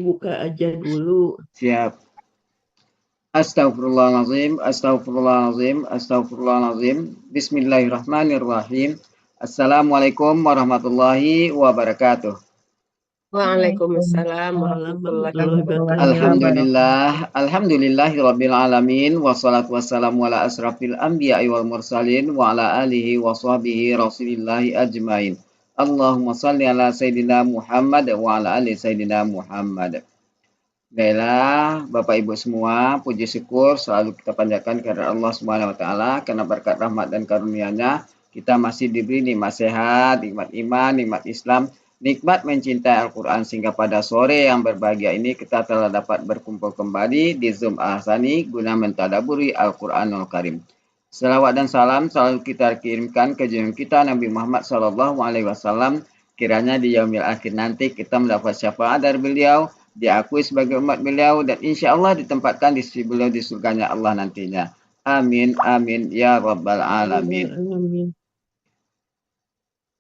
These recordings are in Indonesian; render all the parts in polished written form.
dibuka aja dulu. Siap. Astaghfirullahaladzim, astaghfirullahaladzim, astaghfirullahaladzim. Bismillahirrahmanirrahim. Assalamualaikum warahmatullahi wabarakatuh. Waalaikumsalam Waalaikumsalam warahmatullahi warahmatullahi wabarakatuh. wabarakatuh. Alhamdulillahirabbil alamin wassalatu wassalamu ala asrafil anbiya'i wal mursalin wa ala alihi wa sahbihi rasulillahi ajmain. Allahumma salli ala sayyidina Muhammad wa ala ali sayyidina Muhammad. Baiklah, Bapak Ibu semua, puji syukur selalu kita panjatkan kepada Allah Subhanahu wa taala karena berkat rahmat dan karunia-Nya kita masih diberi nikmat sehat, nikmat iman, nikmat Islam, nikmat mencintai Al-Qur'an sehingga pada sore yang berbahagia ini kita telah dapat berkumpul kembali di Zoom Al-Hasani guna mentadabburi Al-Qur'anul Karim. Selawat dan salam selalu kita kirimkan ke junjungan kita Nabi Muhammad SAW. Kiranya di yaumil akhir nanti kita mendapat syafaat dari beliau, diakui sebagai umat beliau, dan insya Allah ditempatkan di sisi beliau di surganya Allah nantinya. Amin, amin, ya rabbal alamin. Amin.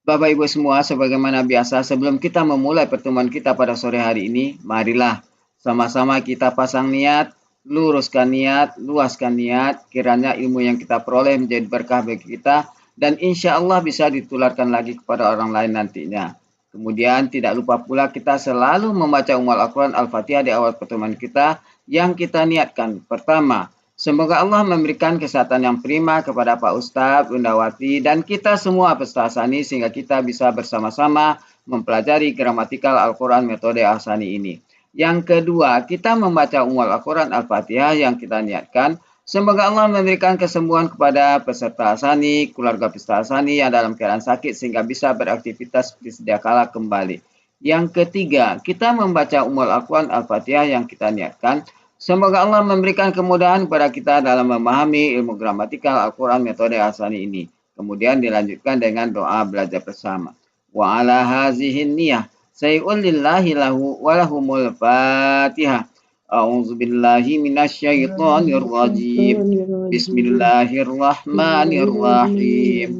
Bapak Ibu semua, sebagaimana biasa, sebelum kita memulai pertemuan kita pada sore hari ini, marilah sama-sama kita pasang niat, luruskan niat, luaskan niat, kiranya ilmu yang kita peroleh menjadi berkah bagi kita, dan insya Allah bisa ditularkan lagi kepada orang lain nantinya. Kemudian tidak lupa pula kita selalu membaca Al-Quran Al-Fatihah di awal pertemuan kita yang kita niatkan. Pertama, semoga Allah memberikan kesehatan yang prima kepada Pak Ustadz, Bunda Wati, dan kita semua peserta Ahsani sehingga kita bisa bersama-sama mempelajari gramatikal Al-Quran metode Ahsani ini. Yang kedua, kita membaca Al-Quran Al-Fatihah yang kita niatkan. Semoga Allah memberikan kesembuhan kepada peserta Ahsani, keluarga peserta Ahsani yang dalam keadaan sakit sehingga bisa beraktivitas seperti sedia kala kembali. Yang ketiga, kita membaca Al-Quran Al-Fatihah yang kita niatkan. Semoga Allah memberikan kemudahan kepada kita dalam memahami ilmu gramatikal Al-Quran metode Ahsani ini. Kemudian dilanjutkan dengan doa belajar bersama. Wa ala hazihin niyah say'ul lillahi lahu walahumul fatihah. A'udzu billahi minasyaitonir rajim. Bismillahirrahmanirrahim.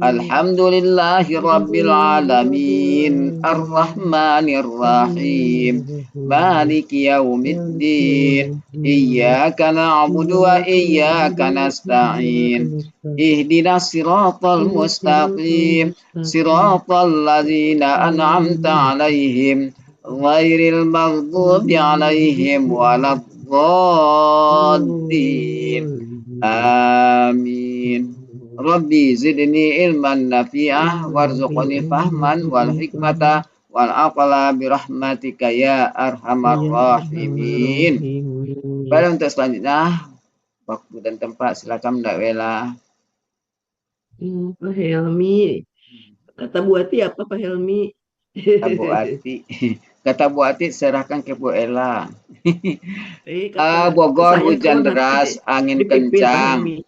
Alhamdulillahi rabbil alamin. Arrahmanir rahim. Maliki yaumiddin. Iyyaka na'budu wa iyyaka nasta'in. Ihdinas siratal mustaqim. Siratal ladzina an'amta 'alaihim ghairil maghdubi 'alaihim waladdallin. Amin. Rabbi zidni ilman nafi'ah warzuqni fahman wal hikmata wal aqla birahmatika ya arhamar rahimin. Baik, untuk selanjutnya waktu dan tempat silakan Mbak Wela. Pak Helmi. Kata Bu Ati apa Pak Helmi? Bu Ati. Kata Bu Ati serahkan ke Bu Ella. Bogor hujan deras, angin kencang.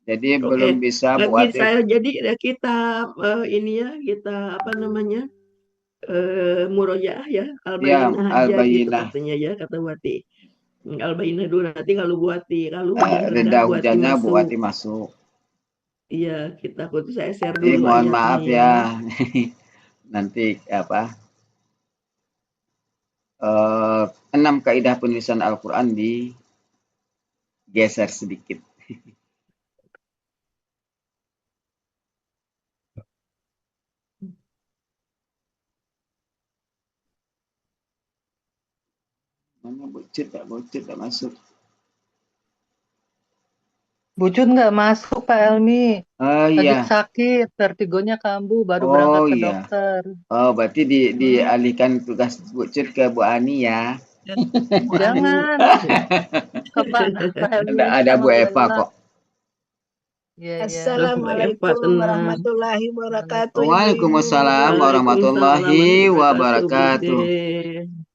Jadi belum bisa Bu Ati. Saya jadi kita ini ya, kita apa namanya? Murojaah ya, Al-Bayyinah aja gitu katanya ya, kata Bu Ati. Al-Bayyinah dulu, nanti kalau Bu Ati, kalau udah reda hujannya Bu Ati masuk. Iya, kita putus saya share dulu mohon maaf ya. Nanti apa? 6 kaidah penulisan Al-Quran digeser sedikit. Mana Bucut tak masuk. Bucut nggak masuk Pak Helmi. Lagi sakit, vertigonya kambuh, baru berangkat ke dokter. Oh, berarti dialihkan tugas Bucut ke Bu Ani ya? Jangan. Ke Pak Helmi. Ada Bu Eva kok. Assalamualaikum warahmatullahi wabarakatuh. Waalaikumsalam warahmatullahi wabarakatuh.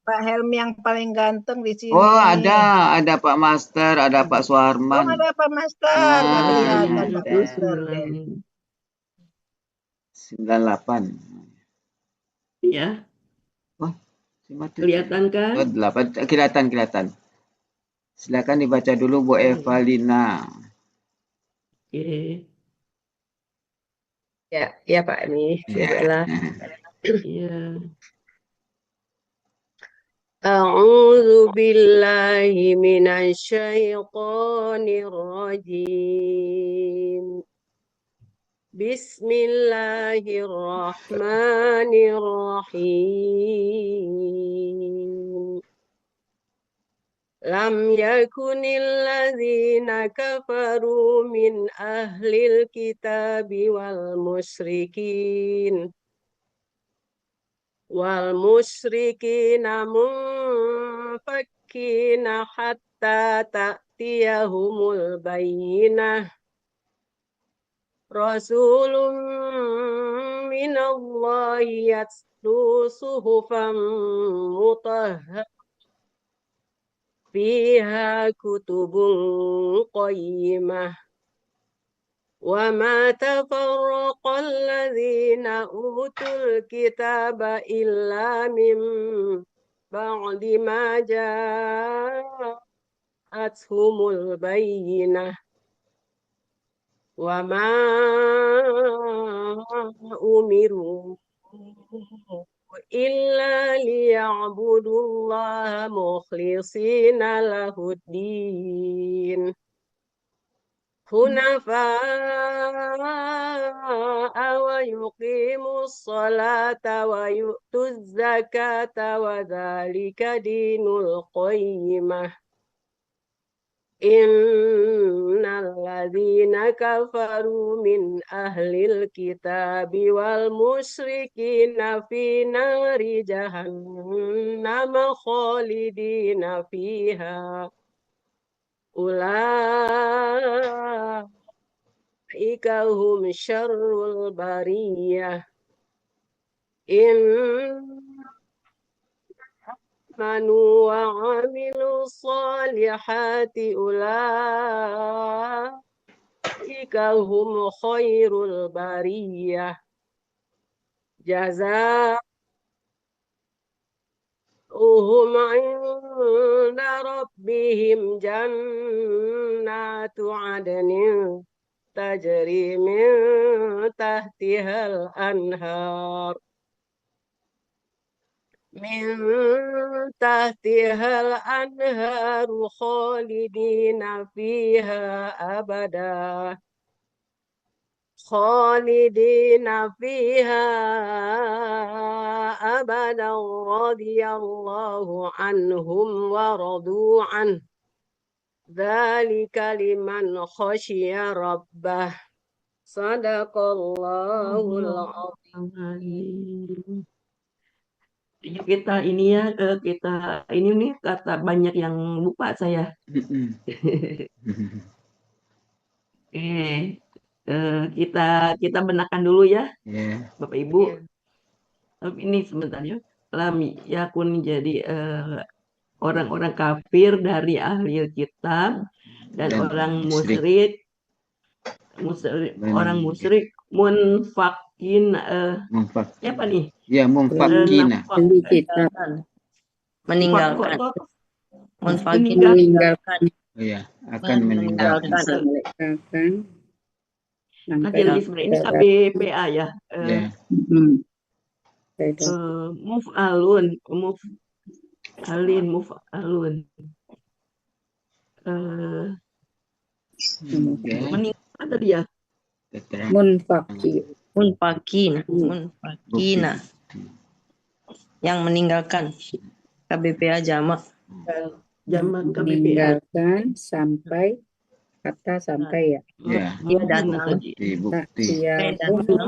Pak Helmi yang paling ganteng di sini. Oh, ada Pak Master, ada Pak Suharman. Oh, ada Pak Master. Kelihatan Pak Master. 98. Iya. Oh, kelihatan kan? Oh, 8. Kelihatan. Silakan dibaca dulu Bu Evalina. Oke. Ya Pak ini, Bu Bella. Iya. أعوذ بالله من الشيطان الرجيم بسم الله الرحمن الرحيم لم يكن الذين كفروا من أهل الكتاب والمشركين منفكين حتى تأتيهم البينة رسول من الله يتلو صحفا مطهرة فيها كتب قيمة وما تفرق الذين أوتوا الكتاب إلا من بعد ما جاءتهم البينة وما أمروا إلا ليعبدوا الله مخلصين له الدين حنفاء ويقيموا الصلاة ويؤتوا الزكاة وذلك دين القيمة إن الذين كفروا من أهل الكتاب والمشركين في نار جهنم خالدين فيها أولئك هم شر البرية آمنوا وعملوا الصالحات أولئك هم خير البرية جزاؤهم عند ربهم جنات عدن تجري من تحتها الأنهار خالدين فيها أبدا رضي الله عنهم ورضوا عنه ذلك لمن خشي ربه صدق الله العظيم. Kita ini ya, kita ini nih kata banyak yang lupa saya. Kita benarkan dulu ya, Bapak Ibu. Ini sebentar ya. Lam yakun jadi orang-orang kafir dari ahli kitab dan orang musyrik munfakin apa nih? Ya, munfakina. Meninggalkan. Iya, akan meninggalkan. Nanti sebenarnya KBPA ya. Muf'alun. Meninggalkan tadi ya. Munfakina yang meninggalkan KBPA jamak meninggalkan sampai kata sampai ya datang bukti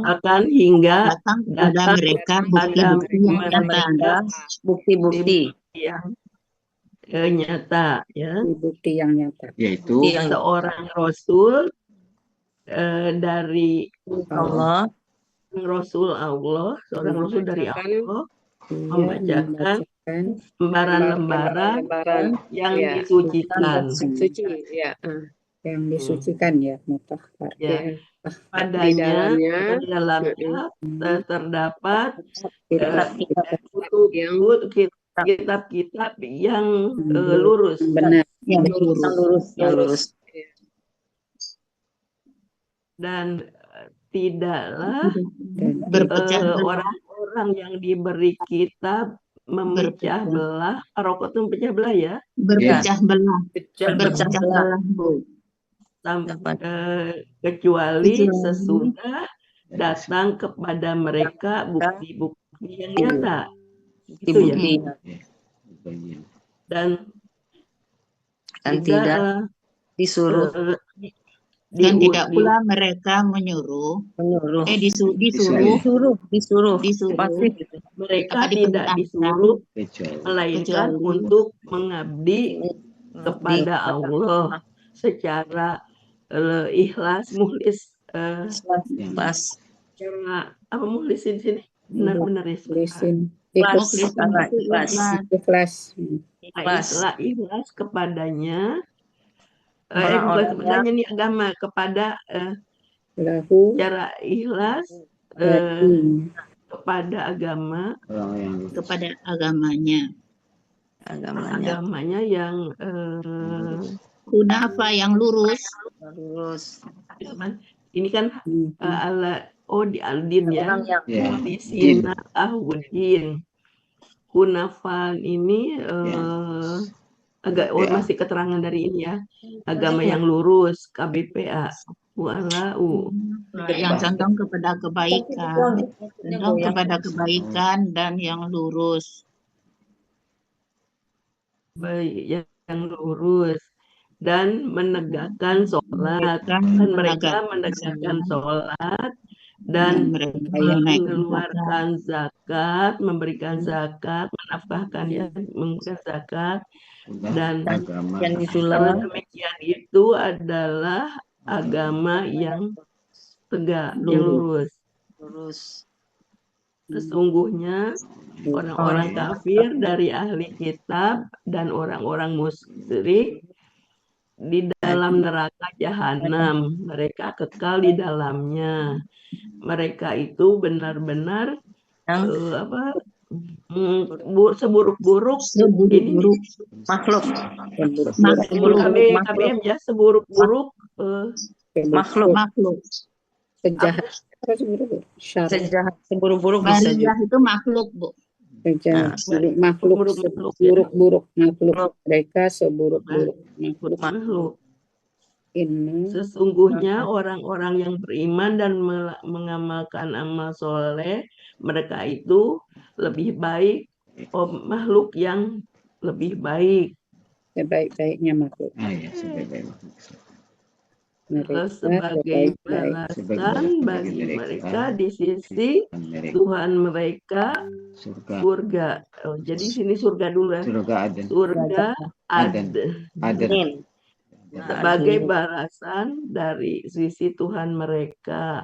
akan hingga pada mereka bukti-bukti yang nyata ya, bukti yang nyata yaitu seorang rasul dari Allah, seorang rasul dari Allah membacakan lembaran-lembaran yang disucikan, yang disucikan ya, mutahhar. Padanya di dalamnya terdapat kitab-kitab yang lurus, benar, yang lurus. Dan tidaklah orang-orang yang diberi kitab memecah belah. Rokok itu memecah belah ya. Berpecah belah. Berpecah belah. Bu. Kecuali sesudah datang kepada mereka bukti-bukti yang nyata. Itu ya. Dan tidak disuruh. Dan tidak pula mereka menyuruh. Disuruh. Pasti mereka tidak disuruh melainkan untuk mengabdi kepada Allah secara ikhlas, mukhlis. Cara apa mukhlis di sini? Benar-benar ikhlas kepadanya. Bukan kepadanya nih agama, kepada cara ikhlas kepada agama, kepada agamanya yang kunafa, yang lurus. Ini kan di Aldin ya, di Sina Ahudin. Kunafan ini agak masih keterangan dari ini ya, agama yang lurus, KBPA, yang condong kepada kebaikan, dan yang lurus. Baik, yang lurus dan menegakkan sholat, dan mereka menegakkan sholat dan mengeluarkan zakat, memberikan zakat, menafkahkan ya, memberikan zakat, dan yang demikian itu adalah agama yang tegak, yang lurus. Sesungguhnya orang-orang kafir dari ahli kitab dan orang-orang musyrik di dalam neraka jahanam, mereka kekal di dalamnya. Mereka itu benar-benar seburuk-buruk makhluk. KBM ya, seburuk-buruk makhluk. Sejahat, seburuk-buruk bisa juga. Itu makhluk, Bu. Buruk-buruk makhluk. Mereka seburuk-buruk makhluk. Sesungguhnya orang-orang yang beriman dan mengamalkan amal soleh, mereka itu lebih baik, makhluk yang lebih baik. Sebaik-baiknya makhluk. Sebagai balasan bagi mereka di sisi Tuhan mereka surga. Jadi sini surga dulu ya. Surga Aden. Sebagai balasan dari sisi Tuhan mereka,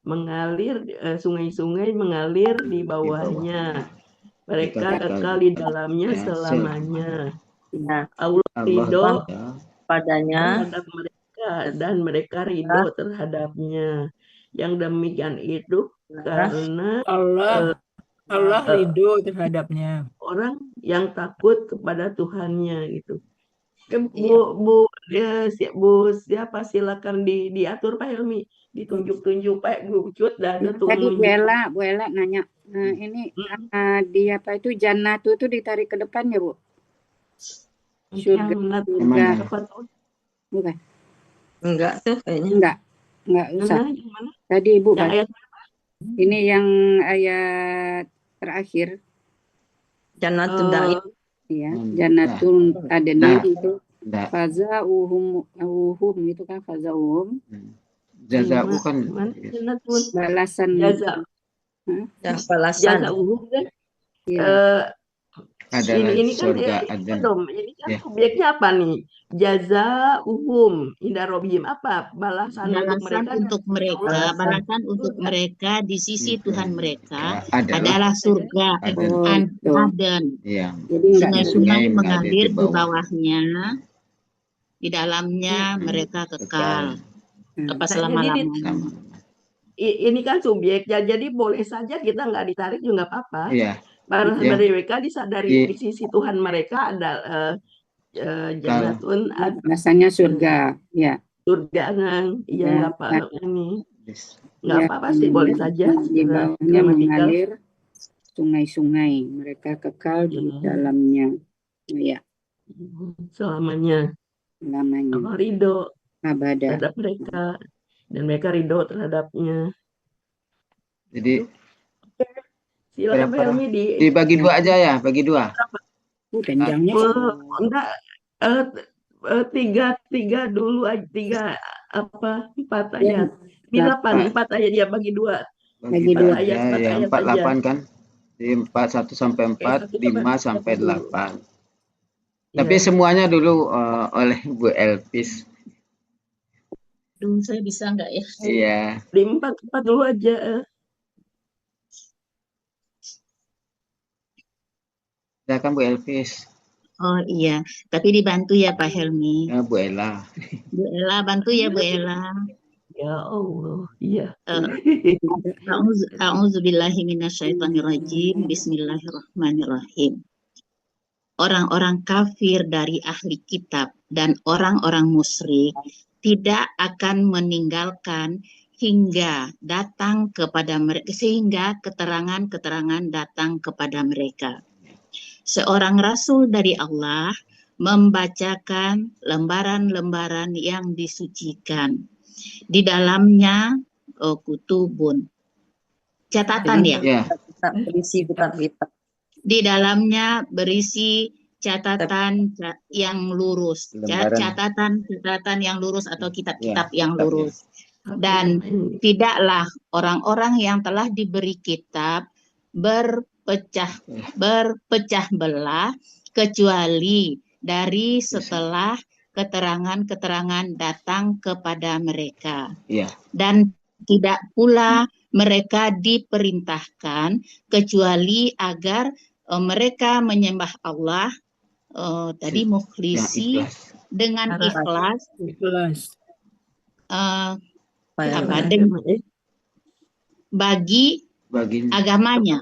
mengalir sungai-sungai mengalir di bawahnya. Mereka kekal di dalamnya selamanya. Allah ridho padanya dan mereka ridho terhadapnya. Yang demikian itu karena Allah ridho terhadapnya. Orang yang takut kepada Tuhannya gitu. Bu siapa, silakan diatur Pak Helmi, ditunjuk-tunjuk Pak Gucut dan tadi Bu Ella nanya, ini di apa itu Jannatu itu ditarik ke depan ya Bu? Surga. Bukan? Enggak tuh kayaknya. Enggak usah. Tadi Ibu Pak. Ini yang ayat terakhir. Jannatul Daim. Iya, Jannatul Adnan itu fazauhum itu kan fazauhum. Jazau kan balasan. Balasan. Ini kan subjeknya apa nih? Jazauhum inda rabbihim, apa balasan untuk mereka? Balasan untuk mereka di sisi Tuhan mereka adalah surga Aden. Jadi sungai-sungai mengalir di bawahnya, di dalamnya mereka kekal selama-lamanya. Ini kan subjek, jadi boleh saja kita nggak ditarik juga nggak apa-apa. Balasan dari mereka disadari di sisi Tuhan mereka ada jannatun, rasanya surga, ya. Surga kan, iya nggak apa ini, nggak apa-apa sih, boleh saja. Di bawahnya mengalir sungai-sungai, mereka kekal di dalamnya. Ya, selamanya. Allah ridho abada terhadap mereka dan mereka ridho terhadapnya. Jadi silakan Pak Helmi dibagi dua aja ya, bagi dua. Panjangnya enggak, tiga dulu aja, empat ayat. Ini 4 ayat ya, bagi dua. Bagi dua ayat, ya, 48 kan. Di 1 sampai 4, 5 sampai 8. Tapi semuanya dulu oleh Bu Elpis. Saya bisa nggak ya? Iya. Di 4 dulu aja. Silakan Bu Elpis. Oh iya, tapi dibantu ya Pak Helmi. Ya, Bu Ella. Bu Ella, bantu ya Bu Ella. Ya Allah, iya. A'udzubillahi minasyaitonirrajim. Bismillahirrahmanirrahim. Orang-orang kafir dari ahli kitab dan orang-orang musyrik tidak akan meninggalkan hingga datang kepada mereka, sehingga keterangan-keterangan datang kepada mereka. Seorang rasul dari Allah membacakan lembaran-lembaran yang disucikan. Di dalamnya kutubun, catatan ya. Berisi kitab-kitab. Di dalamnya berisi catatan yang lurus, catatan yang lurus atau kitab-kitab yang lurus. Dan tidaklah orang-orang yang telah diberi kitab berpecah belah kecuali dari setelah keterangan-keterangan datang kepada mereka. Dan tidak pula mereka diperintahkan kecuali agar mereka menyembah Allah tadi mukhlisi dengan ikhlas. Bagi agamanya.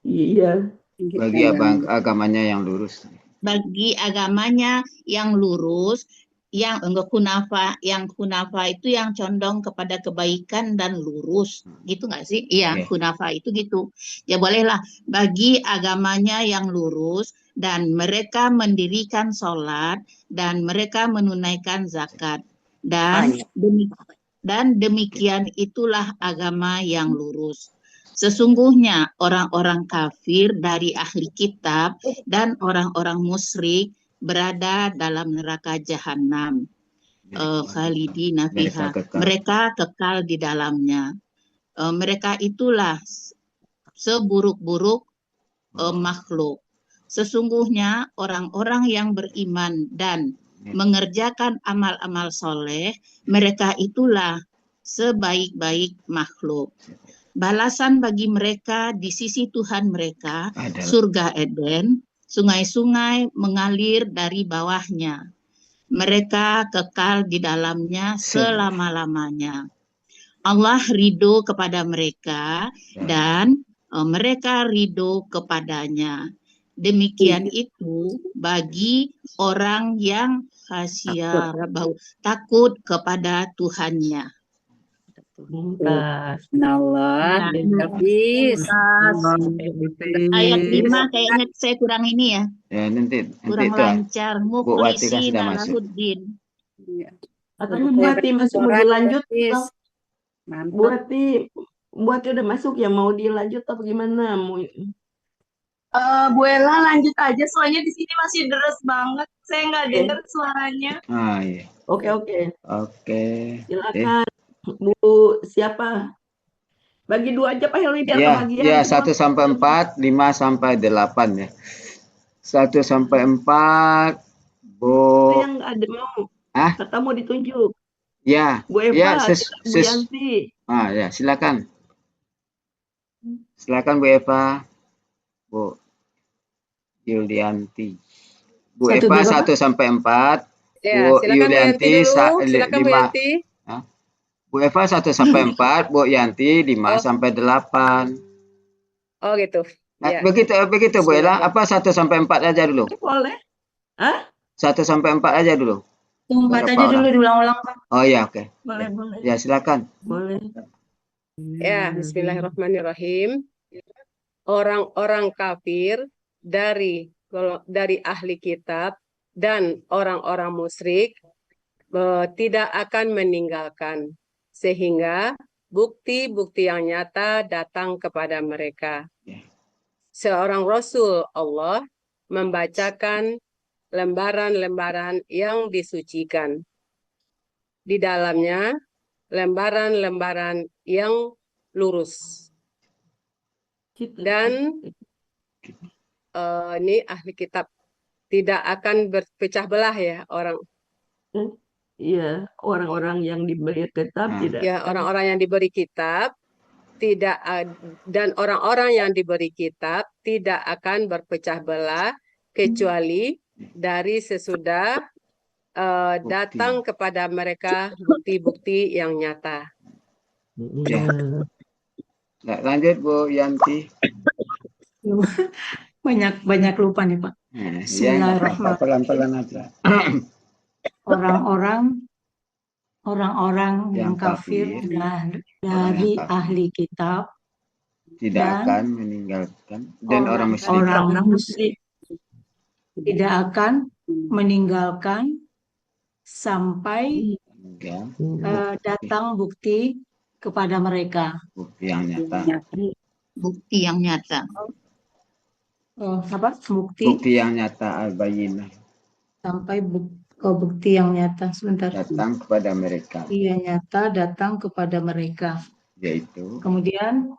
Iya. Bagi agamanya yang lurus. Bagi agamanya yang lurus, yang kunafa itu yang condong kepada kebaikan dan lurus, gitu nggak sih? Iya, kunafa itu gitu. Ya bolehlah, bagi agamanya yang lurus dan mereka mendirikan sholat dan mereka menunaikan zakat dan demikian itulah agama yang lurus. Sesungguhnya orang-orang kafir dari ahli kitab dan orang-orang musyrik berada dalam neraka jahanam, khalidina fiha, mereka kekal di dalamnya. Mereka itulah seburuk-buruk makhluk. Sesungguhnya orang-orang yang beriman dan mengerjakan amal-amal soleh, mereka itulah sebaik-baik makhluk. Balasan bagi mereka di sisi Tuhan mereka, surga Eden, sungai-sungai mengalir dari bawahnya. Mereka kekal di dalamnya selama-lamanya. Allah ridho kepada mereka dan mereka ridho kepadanya. Demikian itu bagi orang yang khasyah, takut kepada Tuhannya. Allah, ayat 5 kayaknya saya kurang ini ya. Ya nanti kurang lancar. Mukhlisi Nalahuddin. Katanya Bu Hati masih mau dilanjut. Bu Hati udah masuk ya, mau dilanjut atau gimana? Bu Ella lanjut aja, soalnya di sini masih deres banget. Saya nggak dengar suaranya. Iya. Oke. Silakan. Bu siapa? Bagi dua aja Pak Helmi biar kebagian. Ya, 1 sampai 4, 5 sampai 8 ya. 1 sampai 4 Bu yang ada mau. Kata mau ditunjuk. Ya. Bu Eva, Bu Yanti. Ya, silakan. Silakan Bu Eva. Bu Yulianti. Bu Eva 1 sampai 4. Ya, Bu Yulianti 5. Bu Eva 1 sampai 4, Bu Yanti 5 sampai 8. Oh gitu. Ya. Begitu Bu Ella, apa 1 sampai 4 aja dulu? Boleh. 1 sampai 4 aja dulu. 4 aja dulu diulang-ulang, Pak. Oh ya, oke. Boleh. Ya, silakan. Boleh. Ya, bismillahirrahmanirrahim. orang-orang kafir dari ahli kitab dan orang-orang musyrik tidak akan meninggalkan sehingga bukti-bukti yang nyata datang kepada mereka. Seorang Rasul Allah membacakan lembaran-lembaran yang disucikan. Di dalamnya lembaran-lembaran yang lurus. Dan ini ahli kitab tidak akan berpecah belah ya orang. Iya, orang-orang yang diberi kitab tidak. Ya, orang-orang yang diberi kitab tidak dan orang-orang yang diberi kitab tidak akan berpecah belah kecuali dari sesudah datang kepada mereka bukti-bukti yang nyata. Ya. Lanjut Bu Yanti. Banyak lupa nih Pak. Bismillahirrahmanirrahim. Pelan-pelan aja. Orang-orang yang kafir dari ahli kitab tidak akan meninggalkan dan orang musyrik tidak akan meninggalkan sampai datang bukti kepada mereka. Bukti yang nyata. Bukti yang nyata. Bukti yang nyata al-bayyinah. Sampai bukti yang nyata. Sebentar. Datang kepada mereka. Iya, nyata datang kepada mereka. Yaitu. Kemudian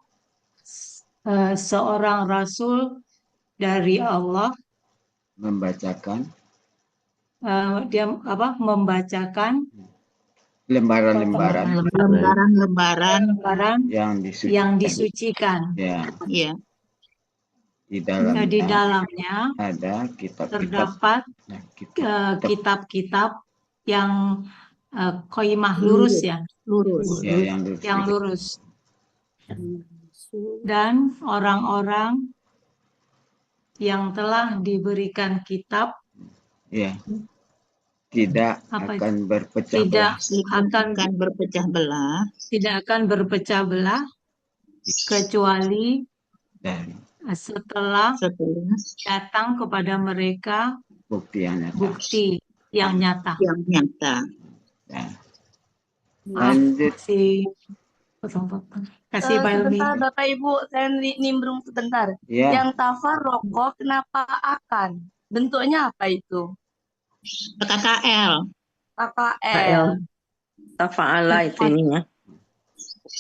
seorang rasul dari Allah membacakan. Dia membacakan lembaran yang disucikan. Ya. Di dalamnya ada terdapat kitab-kitab yang qaimah lurus ya, yang lurus. Dan orang-orang yang telah diberikan kitab tidak akan berpecah belah. Tidak akan berpecah belah kecuali setelah datang kepada mereka bukti yang nyata. Ya. Lanjut. Kasih sebentar Bapak Ibu, saya nimbrung sebentar. Ya. Yang tafarroqo kenapa akan? Bentuknya apa itu? KKL. Tafa'ala itu ininya.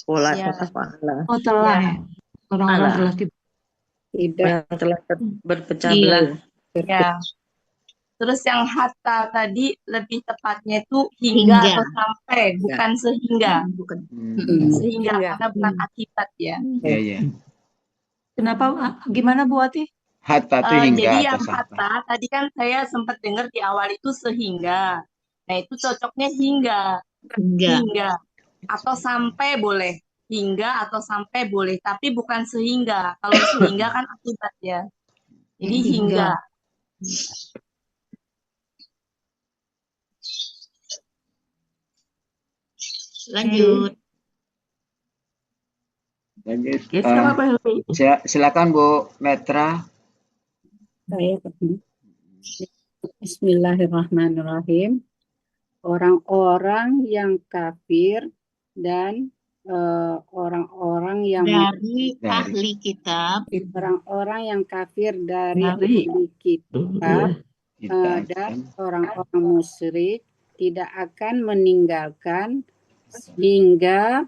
Pola tafa'ala. Oh, telah ya. Orang-orang telah yang telah berpecah belah. Ya. Terus yang hatta tadi lebih tepatnya itu hingga atau sampai, bukan sehingga. Sehingga karena bukan akibat ya. Iya. Kenapa? Gimana Bu Ati? Hatta itu hingga. Jadi yang hatta tadi kan saya sempat dengar di awal itu sehingga. Nah itu cocoknya hingga. Atau sampai boleh. Hingga atau sampai boleh, tapi bukan sehingga. Kalau sehingga kan akibat ya. Jadi hingga. Lanjut. Silakan Bu Metra. Bismillahirrahmanirrahim. Orang-orang yang kafir dan orang-orang yang dari ahli kitab, orang-orang yang kafir dari ahli kitab dan orang-orang musyrik tidak akan meninggalkan hingga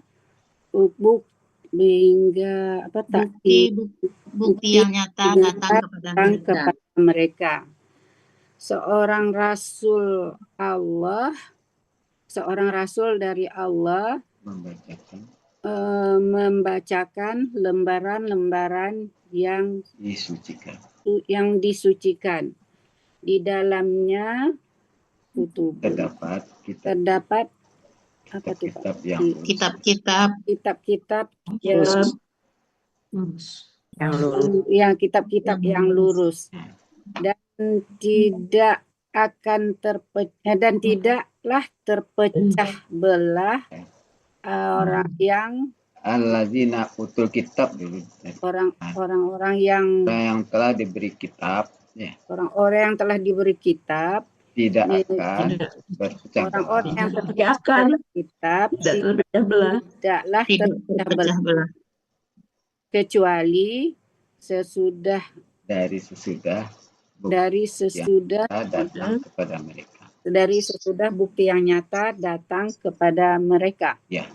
bukti yang nyata datang kepada mereka. Seorang rasul dari Allah membacakan lembaran-lembaran yang disucikan. Di dalamnya terdapat apa tuh Pak? Kitab-kitab yang lurus dan tidaklah terpecah belah orang yang allazina utul kitab dulu. Orang-orang yang telah diberi kitab, ya. Orang-orang yang telah diberi kitab tidak akan berpecah belah. Orang-orang yang tidak akan kitab tidaklah terpecah belah kecuali sesudah datang kepada mereka. Dari sesudah bukti yang nyata datang kepada mereka. Ya.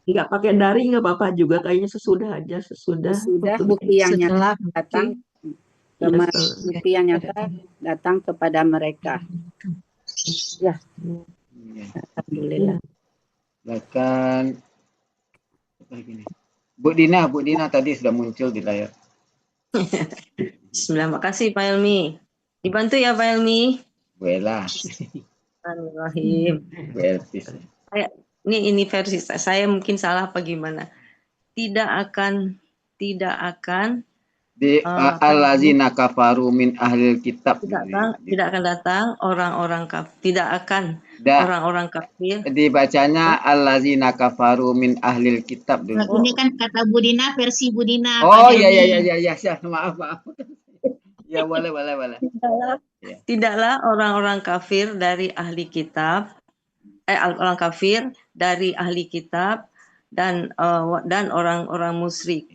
Nggak pakai dari nggak apa-apa juga, kayaknya sesudah aja, sesudah bukti yang nyata datang bukti yang nyata datang kepada mereka. Ya. Alhamdulillah. Bahkan Bu Dina tadi sudah muncul di layar. Bismillah, makasih Pak Helmi. Dibantu ya Pak Helmi. Buela. Bismillahirrahmanirrahim. Ini versi saya mungkin salah apa gimana? Tidak akan di allazina kafaru min ahlil kitab. Tidak akan datang orang-orang kafir. Orang-orang kafir. Dibacanya allazina kafaru min ahlil kitab dulu. Ini kan kata Budina, versi Budina. Oh iya, maaf. Ya boleh. Tidaklah orang-orang kafir dari ahli kitab, orang kafir dari ahli kitab dan orang-orang musyrik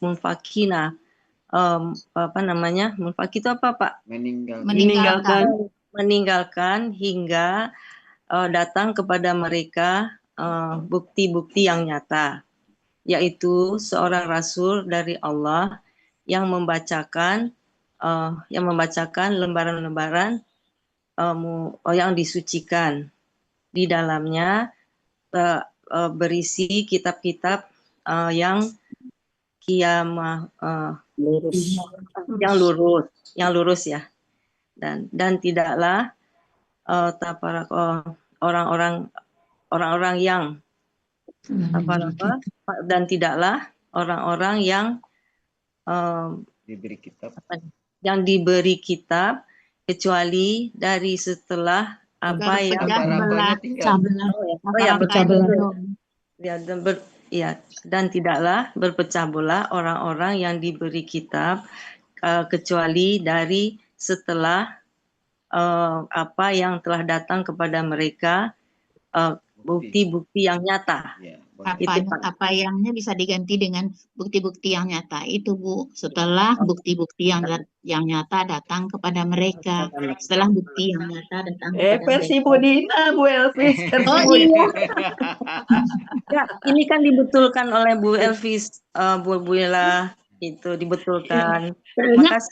munfakina, munfak itu apa Pak? Meninggalkan hingga datang kepada mereka bukti-bukti yang nyata, yaitu seorang rasul dari Allah yang membacakan lembaran-lembaran yang disucikan, di dalamnya berisi kitab-kitab yang lurus ya, dan tidaklah orang-orang yang diberi kitab kecuali dari setelah dan tidaklah berpecah belah orang-orang yang diberi kitab kecuali dari setelah apa yang telah datang kepada mereka, bukti-bukti yang nyata. Apa yangnya bisa diganti dengan bukti-bukti yang nyata itu, Bu. Setelah bukti-bukti yang nyata datang kepada mereka. Setelah bukti yang nyata datang kepada versi Budina, Bu Elvis. Iya. Ya, ini kan dibetulkan oleh Bu Elvis, Bu Buela itu dibetulkan.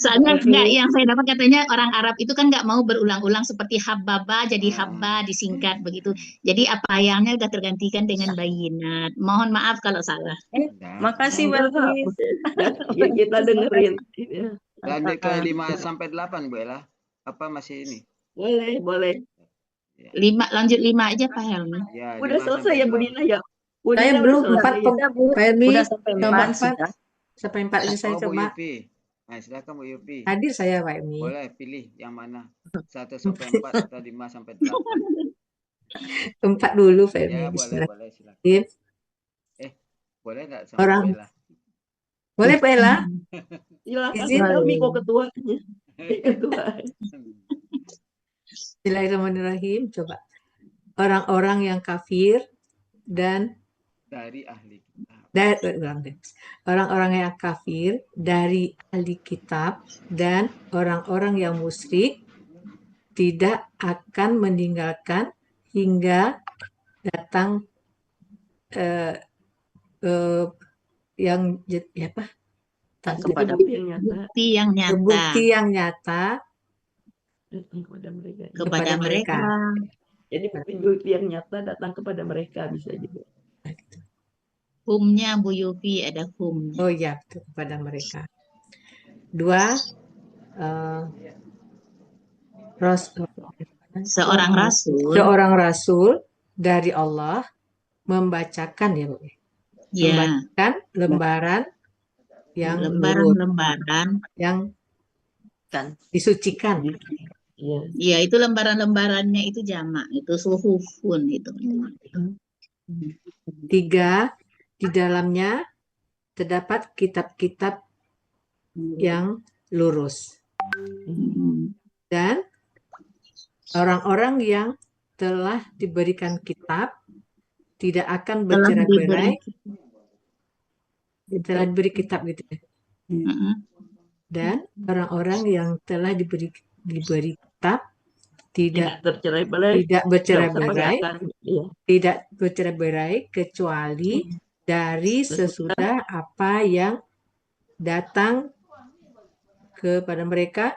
Soalnya enggak, yang saya dapat katanya orang Arab itu kan nggak mau berulang-ulang seperti habbaba jadi habba disingkat begitu. Jadi apa yangnya udah tergantikan dengan bayinat. Mohon maaf kalau salah. Makasih Bu Elvis. Kita dengerin. Dan ke 5 sampai 8 Bu Ella. Apa masih ini? Boleh. 5, lanjut 5 aja Pak Helmi. Ya, udah selesai ya Bu Dina ya. Saya belum 4 Pak Helmi. Udah sampai 4. Sampai 4 aja saya coba. Nah, silakan Bu Yupi. Hadir saya Pak Helmi. Boleh pilih yang mana? 1 sampai 4 atau 5 sampai 8. 4 dulu Pak Helmi. Ya, boleh silakan. Boleh enggak sama Bu Ella? Boleh Pak Ella? Silakan Helmi kok ketuanya. Bismillahirrahmanirrahim. Coba. Orang-orang yang kafir dan dari ahli kitab. Orang-orang yang kafir dari ahli kitab dan orang-orang yang musyrik tidak akan meninggalkan hingga datang yang apa? Bukti yang nyata kepada mereka. Jadi bukti yang nyata datang kepada mereka bisa juga. Humnya Bu Yupi, ada humnya. Oh ya, kepada mereka. 2, seorang rasul dari Allah membacakan ya Bu. Membacakan lembaran yang yang disucikan. Iya, itu lembaran-lembarannya itu jamak, itu suhufun itu. Tiga, di dalamnya terdapat kitab-kitab yang lurus. Dan orang-orang yang telah diberikan kitab tidak akan bercerai-berai. Telah diberi kitab gitu ya. Dan orang-orang yang telah diberi kitab tidak bercerai-berai kecuali dari sesudah apa yang datang kepada mereka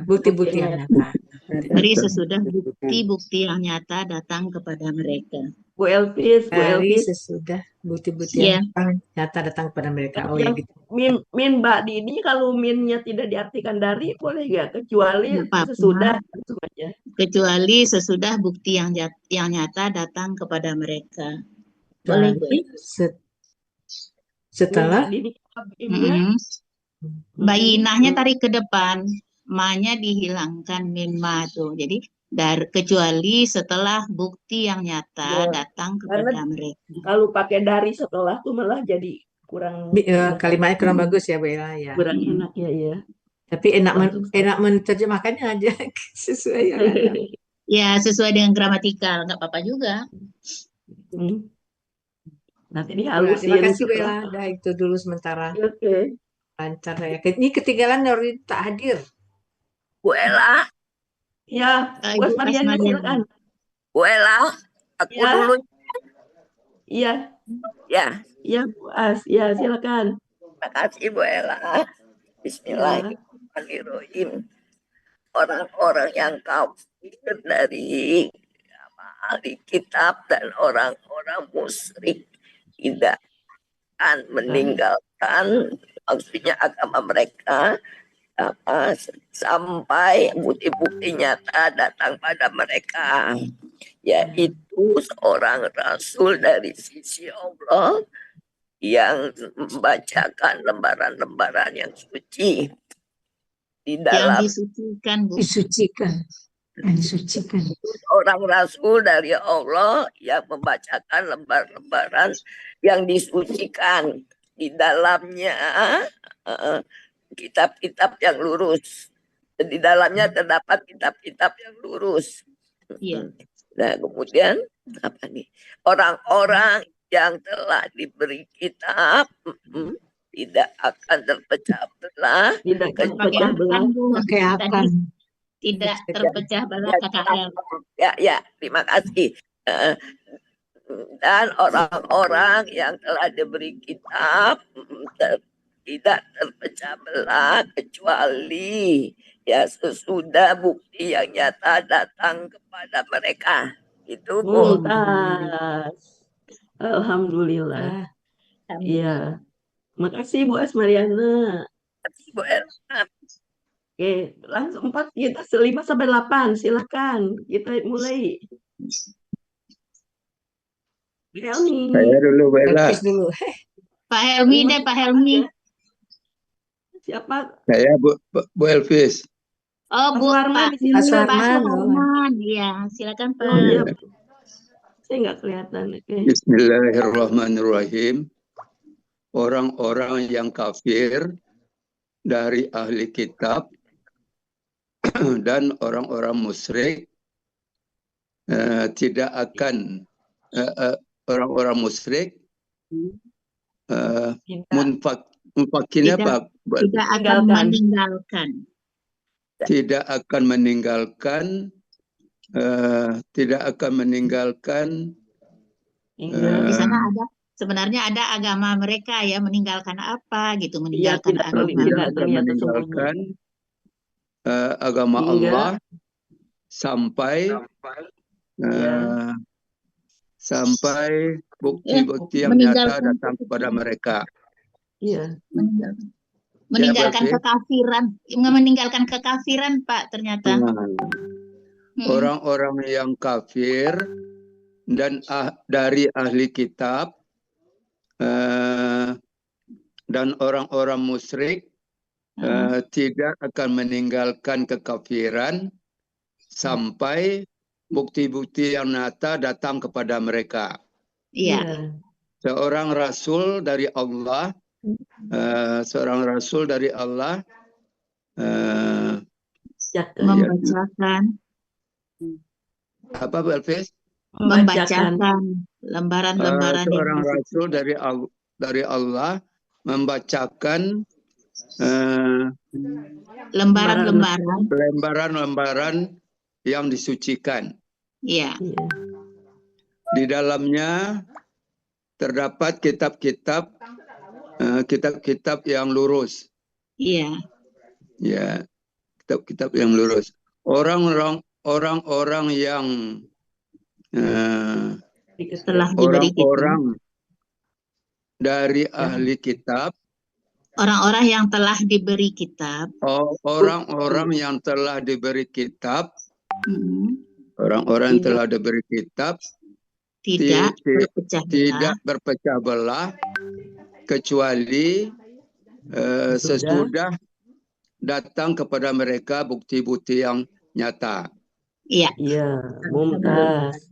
bukti-bukti yang nyata. Dari sesudah bukti-bukti yang nyata datang kepada mereka. Bu Elvis, Dari sesudah bukti-bukti yang nyata datang kepada mereka. Oh ya gitu. Min Mbak Dini, kalau minnya tidak diartikan dari, boleh nggak? Kecuali sesudah, langsung aja. Kecuali sesudah bukti yang nyata datang kepada mereka. Boleh. Setelah bayinahnya tarik ke depan, ma-nya dihilangkan, min ma tuh. Jadi kecuali setelah bukti yang nyata datang kepada mereka. Kalau pakai dari setelah tuh malah jadi kurang kalimatnya kurang bagus ya, Bu Ella ya. Kurang enak ya. Tapi enak menerjemahkannya aja sesuai yang ada. Ya, sesuai dengan gramatikal, nggak apa-apa juga. Nanti dihalusin. Terima kasih Bu Ella, dah itu dulu sementara. Oke. Lancar ya. Ini ketinggalan Nuri tak hadir. Bu Ella. Ya, Bu Mariana silakan. Bu Ella, aku dulu. Iya. Ya. Iya, Bu As. Ya, silakan. Terima kasih Bu Ella. Bismillahirrahmanirrahim. Orang-orang yang kafir dari ahli kitab dan orang-orang musyrik tidak akan meninggalkan maksudnya agama mereka sampai bukti-bukti nyata datang pada mereka, yaitu seorang rasul dari sisi Allah yang membacakan lembaran-lembaran yang suci di dalam disucikan. Orang rasul dari Allah yang membacakan lembar-lembaran yang disucikan, di dalamnya kitab-kitab yang lurus. Di dalamnya terdapat kitab-kitab yang lurus. Nah, kemudian apa nih? Orang-orang yang telah diberi kitab tidak akan terpecah belah. Tidak terpecah belah KKL. Ya, terima kasih. Dan orang-orang yang telah diberi kitab tidak terpecah belah kecuali sesudah bukti yang nyata datang kepada mereka. Itu Mumtaz. Alhamdulillah. Iya. Makasih Bu Asmariana. Bu Ella. Oke, langsung 4 kita 5 sampai 8. Silakan kita mulai. Helmi. Saya dulu Bu Ella. Pak Helmi deh, Pak Helmi. Siapa? Saya Bu Elvis. Oh, Bu Pak Sarman. Iya, silakan Pak. Oh, iya. Saya nggak kelihatan. Okay. Bismillahirrahmanirrahim. Orang-orang yang kafir dari ahli kitab dan orang-orang musyrik tidak akan orang-orang musyrik munfakinnya apa? Tidak akan meninggalkan. Tidak akan meninggalkan. Tidak akan meninggalkan. Di sana ada. Sebenarnya ada agama mereka ya, meninggalkan apa gitu, meninggalkan meninggalkan agama Allah sampai sampai bukti-bukti yang nyata datang kepada mereka. Iya. Meninggalkan kekafiran, meninggalkan kekafiran Pak ternyata. Orang-orang yang kafir dan dari ahli kitab dan orang-orang musyrik tidak akan meninggalkan kekafiran sampai bukti-bukti yang nyata datang kepada mereka. Iya. Seorang rasul dari Allah, membacakan apa Bu Elvis? Membacakan lembaran-lembaran yang seorang rasul dari Allah membacakan lembaran-lembaran yang disucikan. Iya. Di dalamnya terdapat kitab-kitab yang lurus. Iya. Ya, kitab-kitab yang lurus. Orang-orang yang orang-orang dari ahli kitab, orang-orang yang telah diberi kitab, orang-orang yang telah diberi kitab, orang-orang yang telah diberi kitab tidak berpecah belah kecuali sesudah datang kepada mereka bukti-bukti yang nyata. Iya. Iya, mumtaz.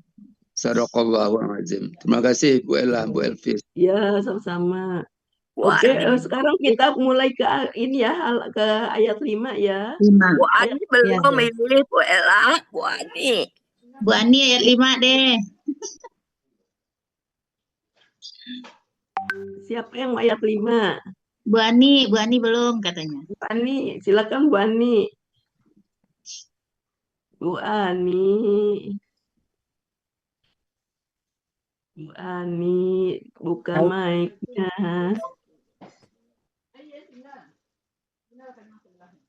Sadaqallahul azim. Terima kasih Bu Ella, Bu Elvis. Ya, sama-sama. Oke, sekarang kita mulai ke ini ya, ke ayat 5 ya. Bu Ani belum ini, Bu Ella, Bu Ani. Bu Ani ayat 5 deh. Siapa yang mau ayat 5? Bu Ani belum katanya. Bu Ani, silakan Bu Ani. Bu Ani. Bu Ani, buka mic-nya.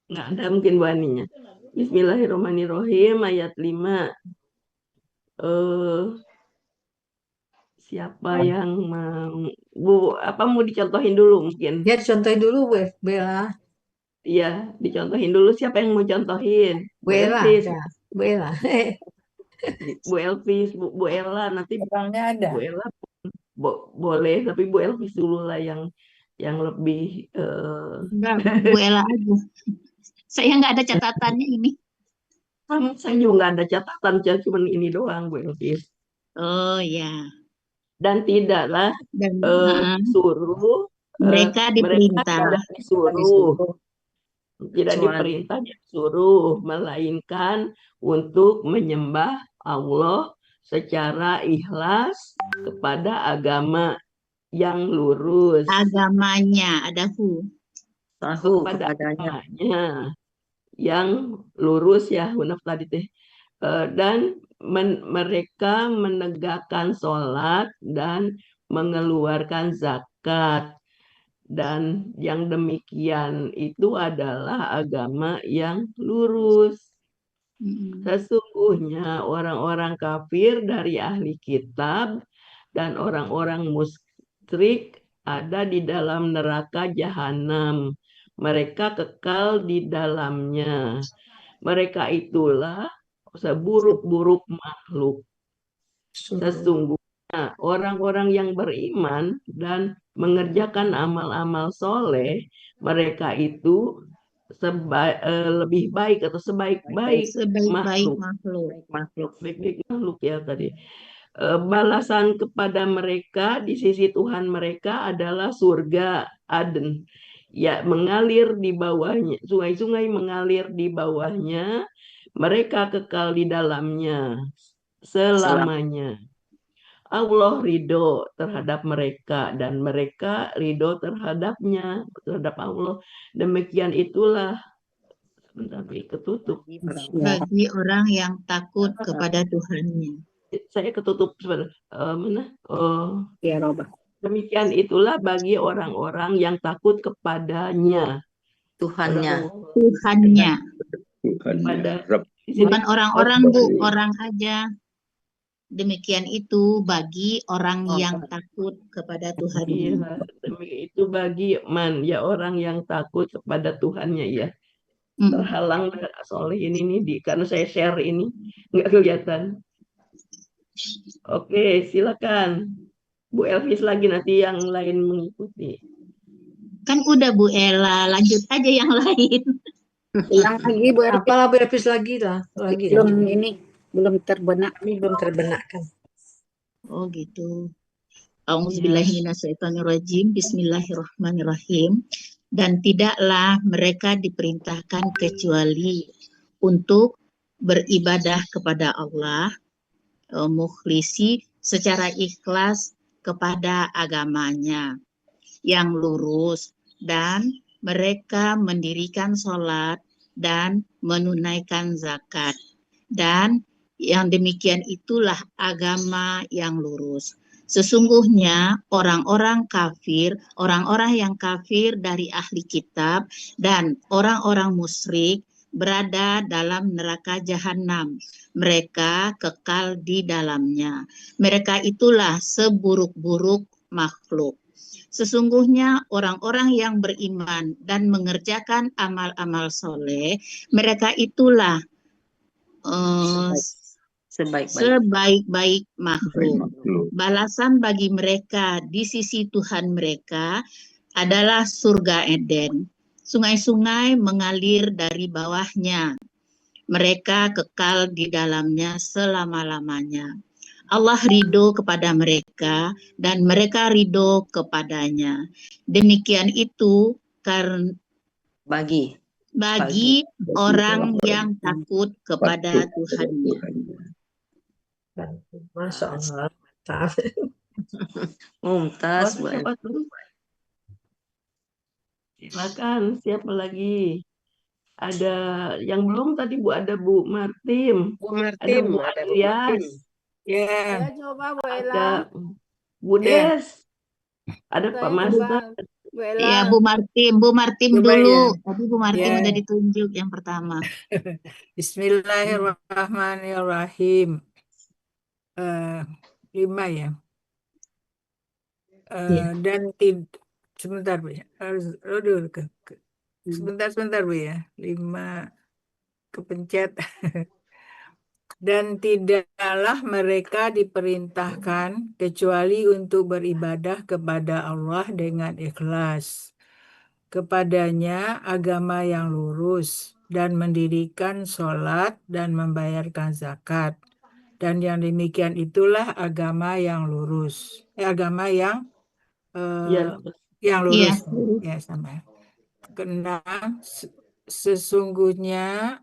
Nggak ada mungkin Bu Aninya. Bismillahirrahmanirrahim, ayat 5. Siapa yang mau? Bu, apa mau dicontohin dulu mungkin? Ya, dicontohin dulu, Bu Bella. Iya, dicontohin dulu. Siapa yang mau contohin? Bu Ella. Bu Ella. Bu Elvis, Bu Ella, nanti orangnya ada. Bu Ella boleh, tapi Bu Elvis dulu lah yang lebih. Enggak, Bu Ella aja. Saya nggak ada catatannya ini. Saya juga nggak ada catatan, cuma ini doang Bu Elvis. Oh ya. Dan tidaklah suruh mereka diperintah, tidak diperintah, disuruh, melainkan untuk menyembah Allah secara ikhlas kepada agama yang lurus. Agamanya ada kepada agamanya yang lurus ya, Hunaf tadi teh. Dan mereka menegakkan sholat dan mengeluarkan zakat, dan yang demikian itu adalah agama yang lurus. Sesungguhnya orang-orang kafir dari ahli kitab dan orang-orang musyrik ada di dalam neraka jahanam. Mereka kekal di dalamnya. Mereka itulah seburuk-buruk makhluk. Sesungguhnya orang-orang yang beriman dan mengerjakan amal-amal soleh, mereka itu lebih baik atau sebaik-baik makhluk ya tadi. Balasan kepada mereka di sisi Tuhan mereka adalah surga Aden, ya, mengalir di bawahnya, sungai-sungai mengalir di bawahnya, mereka kekal di dalamnya selamanya. Allah ridho terhadap mereka dan mereka ridho terhadapnya, terhadap Allah. Demikian itulah ketutup bagi orang yang takut kepada Tuhannya. Saya ketutup mana? Ya, Robah. Demikian itulah bagi orang-orang yang takut kepadanya, Tuhannya. Bukan orang-orang, Bu, orang aja. Demikian itu bagi orang yang takut kepada Tuhannya. Itu bagi orang yang takut kepada Tuhannya ya. Terhalang soalnya ini karena saya share ini nggak kelihatan. Oke, silakan Bu Elvis lagi, nanti yang lain mengikuti. Kan udah Bu Ella, lanjut aja yang lain. Yang lagi Bu Elvis. Apalah Bu Elvis lagi lah. Belum ini. belum terbenak. Belum terbenakkan. Oh gitu. A'udzubillahiminasyaitonirrajim. Bismillahirrahmanirrahim. Dan tidaklah mereka diperintahkan kecuali untuk beribadah kepada Allah, mukhlisi secara ikhlas kepada agamanya yang lurus, dan mereka mendirikan sholat dan menunaikan zakat. Dan yang demikian itulah agama yang lurus. Sesungguhnya orang-orang yang kafir dari ahli kitab dan orang-orang musyrik berada dalam neraka jahanam. Mereka kekal di dalamnya. Mereka itulah seburuk-buruk makhluk. Sesungguhnya orang-orang yang beriman dan mengerjakan amal-amal soleh, mereka itulah sebaik-baik makhluk. Balasan bagi mereka di sisi Tuhan mereka adalah surga Eden. Sungai-sungai mengalir dari bawahnya. Mereka kekal di dalamnya selama-lamanya. Allah ridho kepada mereka dan mereka ridho kepadanya. Demikian itu karena bagi orang yang takut kepada Tuhannya. Masya Allah. Mumtaz. Silakan, siapa lagi? Ada yang belum tadi Bu, ada Bu Martim. Ada Bu Andreas. Ya, coba Bu Ella. Ada Bu Des. Ada Pak Master. Ya, Bu Martim dulu. Tadi Bu Martim udah ditunjuk yang pertama. Bismillahirrahmanirrahim. 5 ya. Dan sebentar Bu. Sebentar Bu ya. 5 kepencet. Dan tidaklah mereka diperintahkan kecuali untuk beribadah kepada Allah dengan ikhlas, kepadanya agama yang lurus, dan mendirikan sholat dan membayarkan zakat. Dan yang demikian itulah agama yang lurus. Agama yang lurus. Ya, sama. Karena sesungguhnya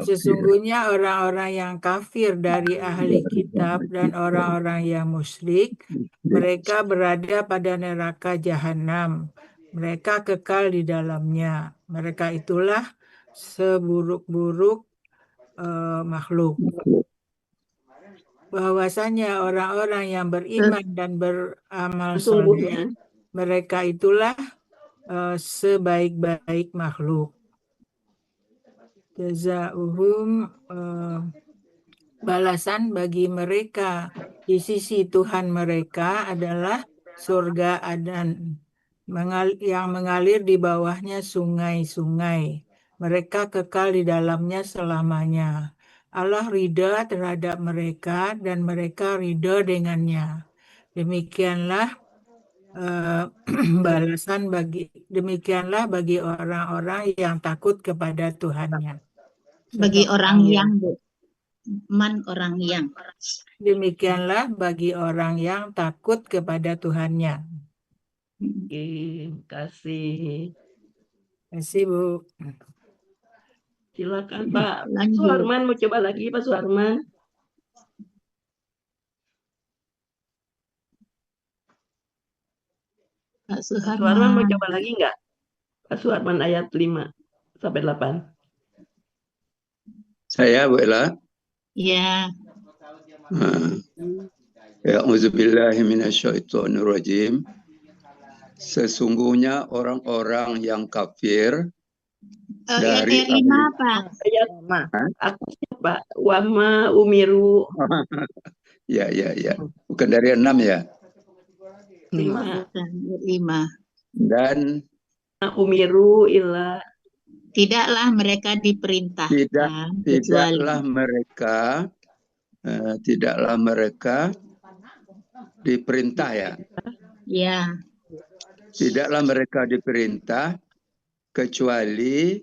sesungguhnya orang-orang yang kafir dari ahli kitab dan orang-orang yang musyrik, mereka berada pada neraka jahanam. Mereka kekal di dalamnya. Mereka itulah seburuk-buruk makhluk. Bahwasanya orang-orang yang beriman dan beramal soleh, mereka itulah sebaik-baik makhluk. Jazauhum, balasan bagi mereka di sisi Tuhan mereka adalah surga Adan yang mengalir di bawahnya sungai-sungai. Mereka kekal di dalamnya selamanya. Allah ridha terhadap mereka dan mereka ridha dengannya. Demikianlah balasan demikianlah bagi orang-orang yang takut kepada Tuhannya. Bagi orang yang demikianlah bagi orang yang takut kepada Tuhannya. Terima kasih. Terima kasih Bu. Silakan Pak Suharman, mau coba lagi Pak Suharman. Pak Suharman mau coba lagi enggak? Pak Suharman ayat 5 sampai 8. Saya Bu Ella. Ya. A'udzubillahi minasyaitonirrajim. Sesungguhnya orang-orang yang kafir dari ayat 5 Pak. Ayat aku Pak. Wama umiru. Ya. Bukan dari 6 ya? 5. Dan umiru illa. Tidaklah mereka diperintahkan tidaklah mereka diperintah ya. Ya. Tidaklah mereka diperintah kecuali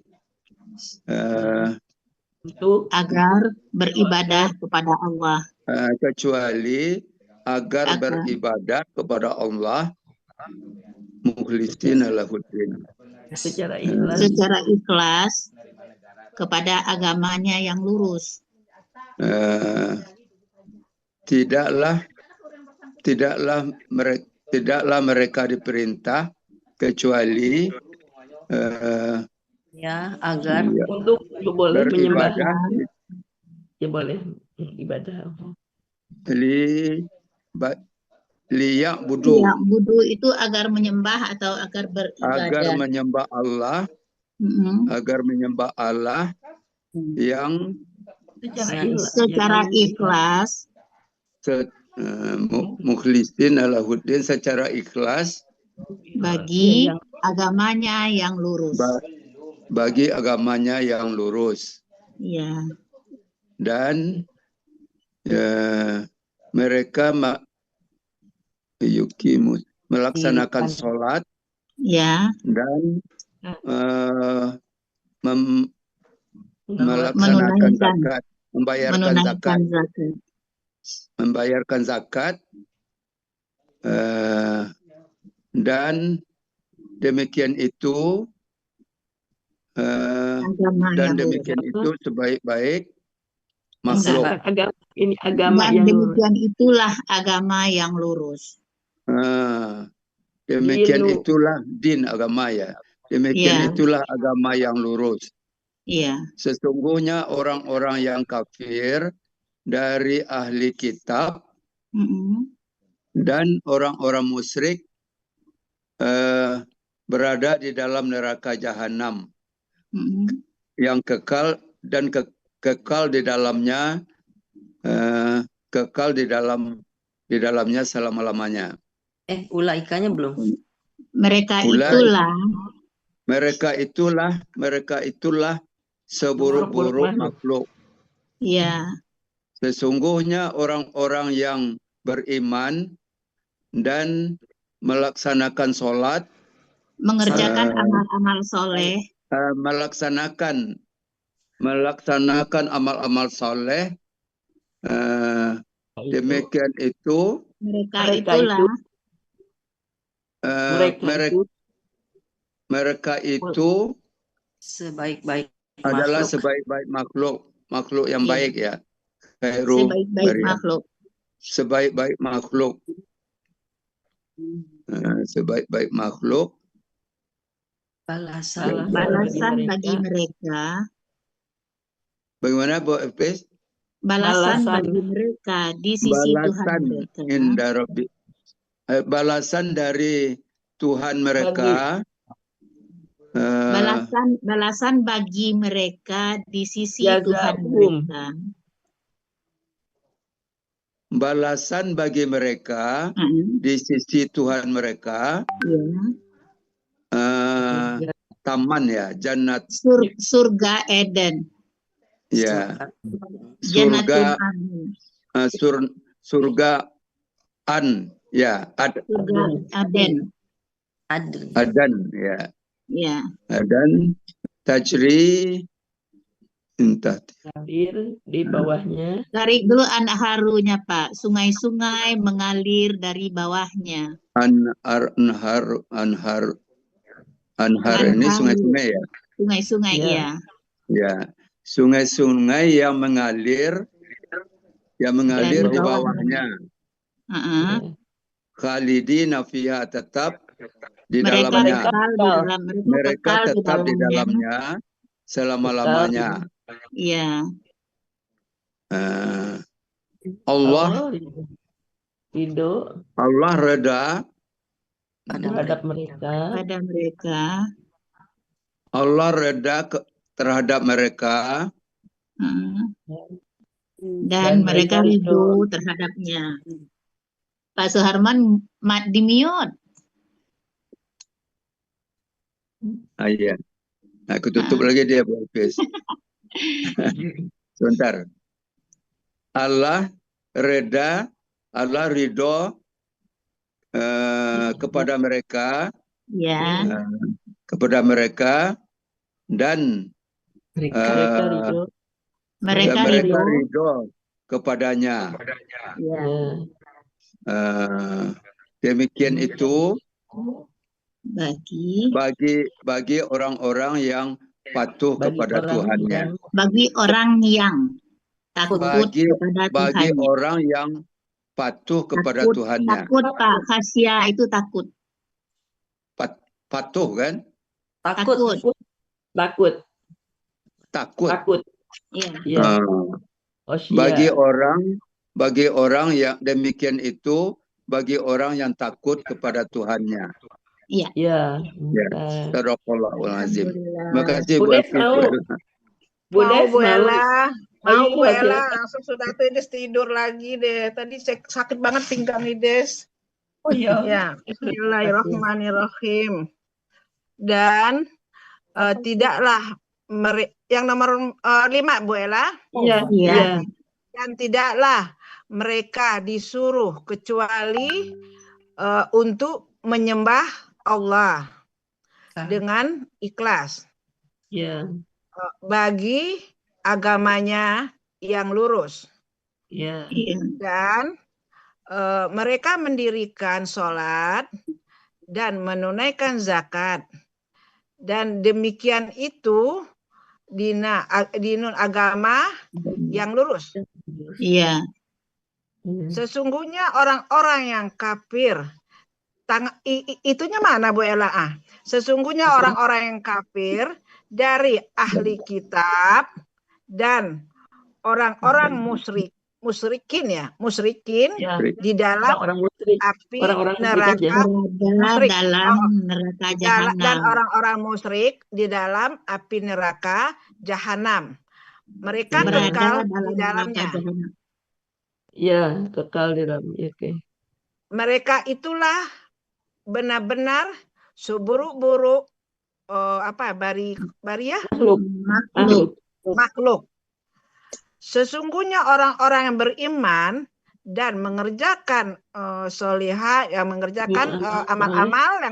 agar beribadah kepada Allah. Kecuali agar beribadah kepada Allah mukhlisina lahuddin. Secara ikhlas kepada agamanya yang lurus. Tidaklah mereka diperintah kecuali agar untuk boleh menyembah. Ya boleh ibadah. Liya'budu. Liya'budu itu agar menyembah atau agar beribadah. Agar menyembah Allah. Agar menyembah Allah yang secara ikhlas. Mukhlisin lahuddin, secara ikhlas bagi agamanya yang lurus. Bagi agamanya yang lurus. Ya. Dan mereka melaksanakan sholat. Ya. Dan melaksanakan zakat, membayarkan zakat. Membayarkan zakat, dan demikian itu sebaik-baik makhluk. Agama yang demikian itulah agama yang lurus. Demikian itulah din, agama ya. Demikian itulah agama yang lurus. Sesungguhnya orang-orang yang kafir dari ahli kitab dan orang-orang musyrik berada di dalam neraka jahanam yang kekal dan kekal di dalamnya, dalamnya selama-lamanya. Ulaikanya belum. Mereka itulah seburuk-buruk makhluk. Ya. Sesungguhnya orang-orang yang beriman dan melaksanakan sholat, mengerjakan amal-amal soleh, melaksanakan amal-amal soleh, demikian itu mereka itu sebaik-baik adalah sebaik-baik makhluk yang baik ya. Sebaik-baik makhluk. Sebaik-baik makhluk. Sebaik-baik makhluk. Balasan bagi mereka. Bagaimana Bu Epis? Balasan bagi mereka di sisi Tuhan mereka. Balasan dari Tuhan mereka. Balasan bagi mereka di sisi Tuhan mereka. Balasan bagi mereka di sisi Tuhan mereka. Taman ya, jannat. Surga Eden. Ya. Surga an ya, Aden. Adan ya. Ya. Adan tajri di bawahnya. Tarik dulu anharunya Pak. Sungai-sungai mengalir dari bawahnya. Anhar ini sungai-sungai ya. Sungai-sungai ya. Ya, sungai-sungai yang mengalir di bawahnya. Khalidina fiha, tetap di dalamnya. Mereka tetap di dalamnya selama-lamanya. Iya. Allah reda terhadap mereka. Allah reda terhadap mereka. Dan mereka ridho terhadapnya. Pak Suharman di mute. Iya. Aku tutup lagi dia Bu Hafiz. Sebentar. Allah ridho kepada mereka. Ya. Kepada mereka dan Mereka ridho kepadanya. Ya. Demikian itu bagi orang-orang yang patuh kepada Tuhannya. Bagi orang yang takut kepada bagi Tuhannya. orang yang patuh kepada Tuhannya. Takut, Pak. Khasya itu takut. Patuh kan? Takut. Iya. Bagi orang yang demikian itu, bagi orang yang takut kepada Tuhannya. Iya. Ya. Astagfirullahaladzim. Terima kasih Bu Elvi. Bu Ella. Mau Bu Ella, langsung sudah Des tidur lagi deh. Tadi sakit banget pinggang nih Des. Oh iya. Ya, Bismillahirrahmanirrahim. Dan tidaklah yang nomor 5 Bu Ella. Iya. Dan tidaklah mereka disuruh kecuali untuk menyembah Allah dengan ikhlas. Ya. Bagi agamanya yang lurus. Ya. Dan mereka mendirikan sholat dan menunaikan zakat. Dan demikian itu dinun agama yang lurus. Iya. Sesungguhnya orang-orang yang kafir, itunya mana Bu Ella? Sesungguhnya orang-orang yang kafir dari ahli kitab dan orang-orang musyrikin di dalam api neraka, dan orang-orang musyrik di dalam api neraka jahanam. Mereka kekal di dalamnya. Ya, kekal di dalamnya. Oke. Mereka itulah benar-benar seburuk-buruk makhluk. Sesungguhnya orang-orang yang beriman dan mengerjakan solihah, yang mengerjakan amal-amal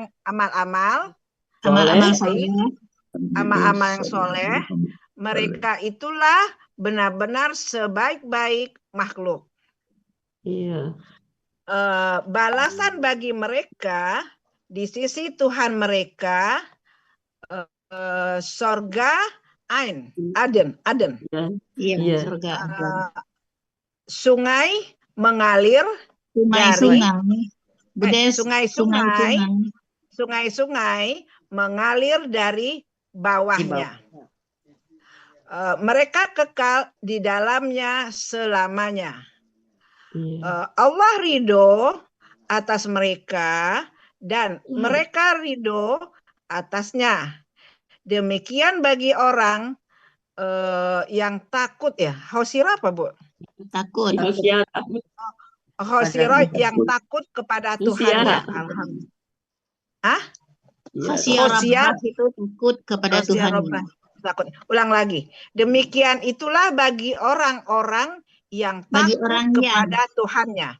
yang soleh, mereka itulah benar-benar sebaik-baik makhluk. Iya. Balasan bagi mereka di sisi Tuhan mereka sorga Aden. Iya, surga. Sungai mengalir sungai-sungai mengalir dari bawahnya. Mereka kekal di dalamnya selamanya. Allah ridho atas mereka dan mereka ridho atasnya. Demikian bagi orang yang takut ya. Hosira apa Bu? Takut. Hosira yang takut kepada Tuhannya. Alhamdulillah. Hosira itu takut kepada Tuhan. Takut. Ulang lagi. Demikian itulah bagi orang-orang yang takut kepada Tuhannya.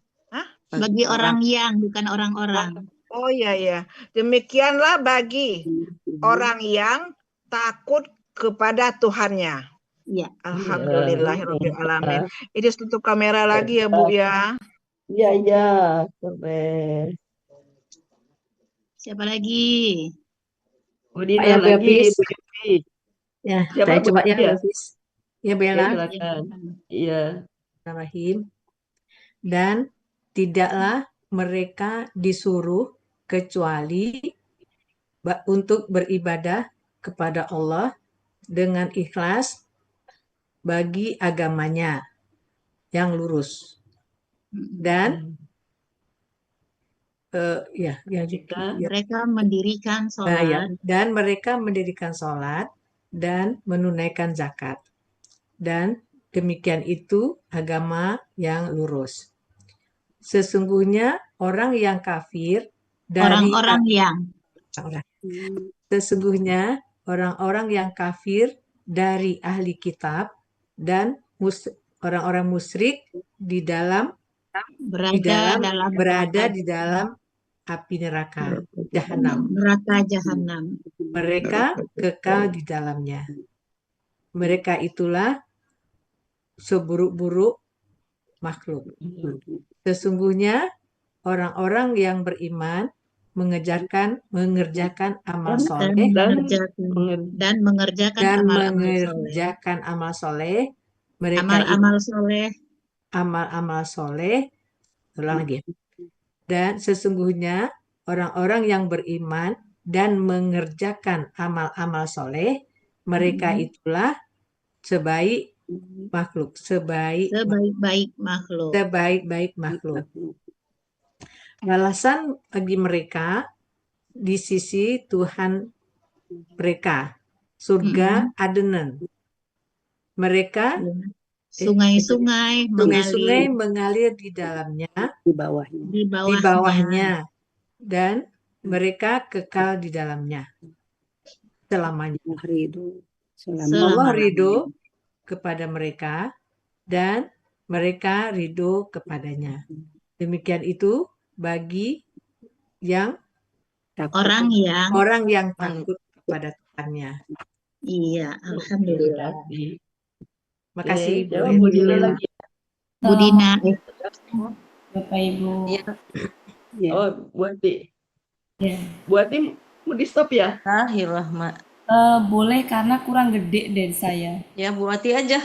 Bagi orang yang, bukan orang-orang. Oh iya. Demikianlah bagi orang yang takut kepada Tuhannya. Ya. Alhamdulillahirrahmanirrahim. Ini tutup kamera lagi ya Bu ya. Iya. Keren. Siapa lagi? Udina lagi. Ya, saya coba ya. Ya Bella. Iya. Rahim. Dan tidaklah mereka disuruh kecuali untuk beribadah kepada Allah dengan ikhlas bagi agamanya yang lurus. Dan mereka mendirikan sholat. Dan mereka mendirikan sholat dan menunaikan zakat. Dan demikian itu agama yang lurus. Sesungguhnya orang yang kafir dari sesungguhnya orang-orang yang kafir dari ahli kitab dan orang-orang musyrik berada di dalam api neraka jahanam. Mereka kekal di dalamnya. Mereka itulah seburuk-buruk makhluk. Sesungguhnya orang-orang yang beriman mengerjakan amal soleh dan mengerjakan amal soleh. Mereka amal-amal soleh. Ulang lagi. Dan sesungguhnya orang-orang yang beriman dan mengerjakan amal-amal soleh, mereka itulah sebaik-baik makhluk. Balasan bagi mereka di sisi Tuhan mereka, surga Adenan. Mereka sungai-sungai mengalir di dalamnya, di bawahnya, dan mereka kekal di dalamnya selamanya. Allah ridho kepada mereka dan mereka ridho kepadanya. Demikian itu bagi orang yang takut kepada Tuhannya. Iya, alhamdulillah. Makasih Bu Dina lagi. Bu Dina. Bapak Ibu. Oh, Buati. Buati mau di stop ya? Boleh karena kurang gede dari saya. Ya, Buati aja.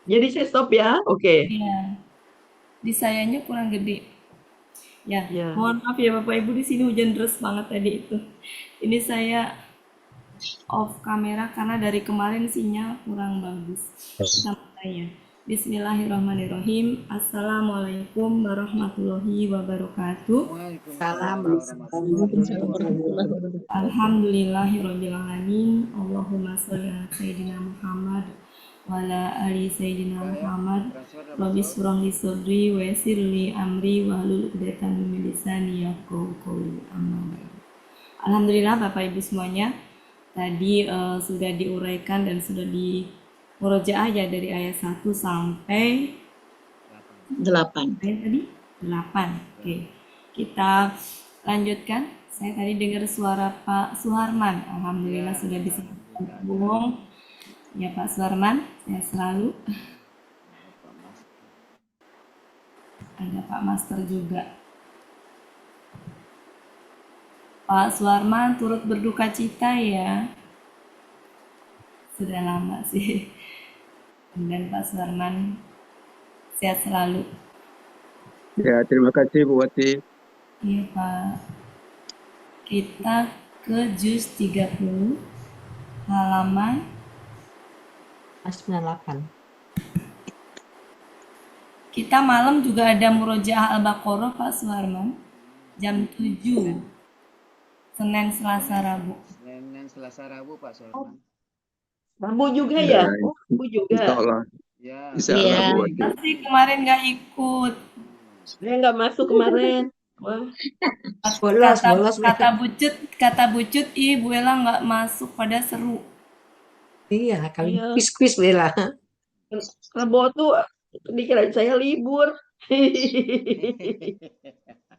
Jadi saya stop ya? Oke. Iya. Di sayanya kurang gede. Ya, mohon maaf ya Bapak Ibu, di sini hujan deras banget tadi itu. Ini saya off kamera karena dari kemarin sinyal kurang bagus. Namanya. Bismillahirrahmanirrahim. Assalamualaikum warahmatullahi wabarakatuh. Alhamdulillahirabbil alamin. Allahumma sholli ala sayyidina Muhammad wa ala ali sayyidina Muhammad. Rabbi shrah li sadri wa yassir li amri wahlul 'uqdatam min lisani yafqahu qawli. Alhamdulillah Bapak Ibu semuanya, tadi sudah diuraikan dan sudah murojaah ya dari ayat 1 sampai 8. Tadi 8. Oke. Kita lanjutkan. Saya tadi dengar suara Pak Suharman. Alhamdulillah sudah bisa berhubung. Ya Pak Suharman, saya selalu. Ada Pak Master juga. Pak Suharman turut berduka cita ya. Sudah lama sih. Dan Pak Suharman sehat selalu. Ya, terima kasih Bu Wati. Iya Pak. Kita ke juz 30 halaman 98. Kita malam juga ada murojaah Al-Baqarah Pak Suharman jam 7. Senin, Selasa, Rabu. Senin, Selasa, Rabu Pak Suharman. Rabu juga ya? Oh, Rabu juga. Insya Allah. Ya. Insya Allah Bu Wati. Pasti kemarin nggak ikut. Saya nggak masuk kemarin. Wah. Kata bucut, Bu Ella nggak masuk pada seru. Iya, kali kuis-kuis Bella. Rabu tuh dikira saya libur.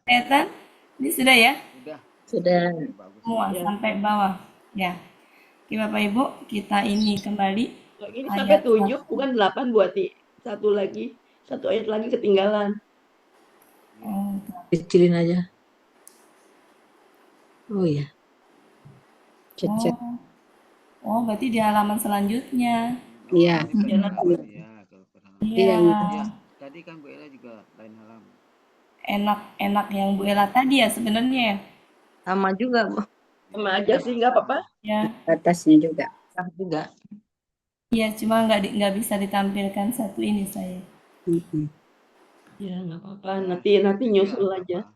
Ethan, ini sudah ya? Sudah. Semua sampai bawah. Ya. Oke Bapak Ibu, kita ini kembali. Ini sampai 7, bukan 8 Buati. Satu ayat lagi ketinggalan. Kecilin aja. Oh ya. Oh, berarti di halaman selanjutnya. Iya. Iya. Tadi kan Bu Ella juga lain halaman. Enak yang Bu Ella tadi ya sebenarnya. Sama juga, Bu. Sama aja sih, nggak apa-apa. Ya. Atasnya juga. Juga. Iya, cuma nggak bisa ditampilkan satu ini saya. Ya, nggak apa-apa. Nanti nyusul aja.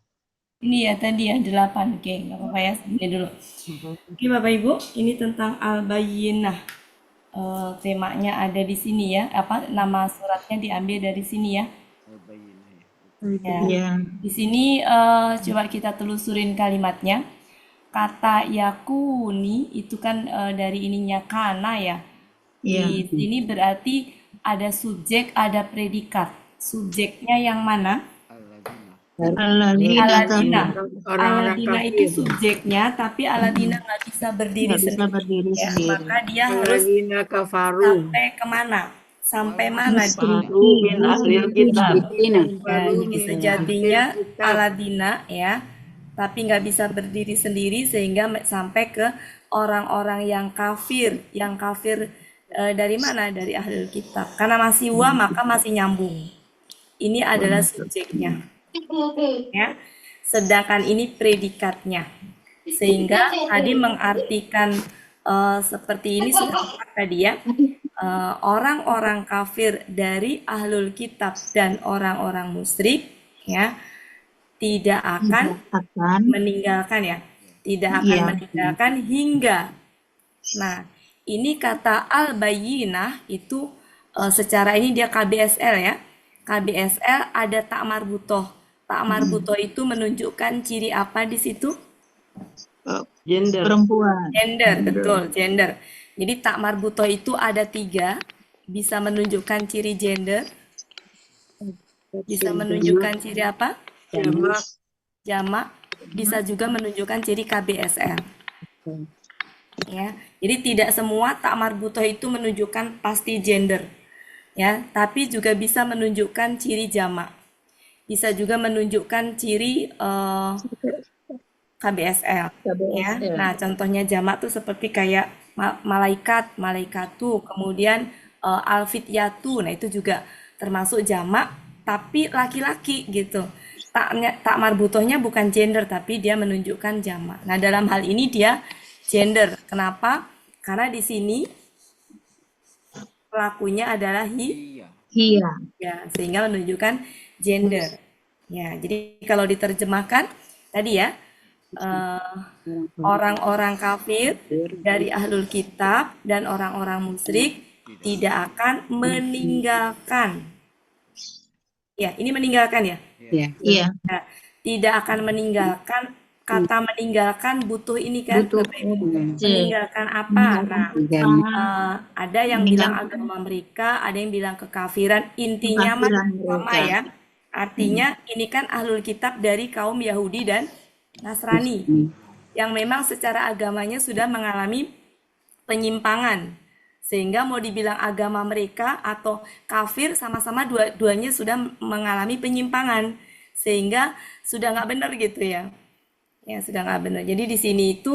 Ini ya tadi ya 8. Oke, nggak apa-apa ya. Ini dulu. Oke Bapak Ibu, ini tentang Al-Bayyinah. Temanya ada di sini ya. Nama suratnya diambil dari sini ya. Ya. Di sini coba kita telusurin kalimatnya. Kata yakuni itu kan dari ininya kana ya. Di sini berarti ada subjek, ada predikat. Subjeknya yang mana? Aladina. Aladina itu subjeknya, tapi Aladina nggak bisa berdiri sendiri. Maka dia harus sampai kemana? sampai mana? Baru min ahlil kitab. Ya, jadi sejatinya aladina ya, tapi nggak bisa berdiri sendiri sehingga sampai ke orang-orang yang kafir dari mana? Dari ahlul kitab. Karena masih maka masih nyambung. Ini adalah subjeknya, ya. Sedangkan ini predikatnya. Sehingga tadi mengartikan seperti ini sudah tadi ya. Orang-orang kafir dari ahlul kitab dan orang-orang musyrik ya tidak akan meninggalkan ya, tidak akan meninggalkan hingga. Nah, ini kata al-bayyinah itu secara ini dia KBSL ya. KBSL ada tak marbutoh. Tak marbutoh itu menunjukkan ciri apa di situ? Gender. Perempuan. Gender, betul, gender. Jadi tak marbutoh itu ada 3, bisa menunjukkan ciri gender, bisa menunjukkan ciri apa? Jamak, bisa juga menunjukkan ciri KBSL. Ya, jadi tidak semua tak marbutoh itu menunjukkan pasti gender, ya, tapi juga bisa menunjukkan ciri jamak, bisa juga menunjukkan ciri KBSL. Ya. Nah, contohnya jamak tuh seperti kayak malaikat, malaikatu, kemudian alfityatu. Nah, itu juga termasuk jamak tapi laki-laki gitu. Tak marbutohnya bukan gender tapi dia menunjukkan jamak. Nah, dalam hal ini dia gender. Kenapa? Karena di sini pelakunya adalah Iya. ya, sehingga menunjukkan gender. Ya, jadi kalau diterjemahkan tadi ya, orang-orang kafir dari ahlul kitab dan orang-orang musyrik tidak akan meninggalkan. Ya, ini meninggalkan ya? Iya. Nah, tidak akan meninggalkan, kata meninggalkan butuh ini kan? Meninggalkan apa? Nah, ada yang bilang agama mereka, ada yang bilang kekafiran. Intinya sama ya. Artinya ini kan ahlul kitab dari kaum Yahudi dan Nasrani yang memang secara agamanya sudah mengalami penyimpangan, sehingga mau dibilang agama mereka atau kafir sama-sama dua-duanya sudah mengalami penyimpangan, sehingga sudah nggak benar gitu ya. Ya sudah nggak benar. Jadi di sini itu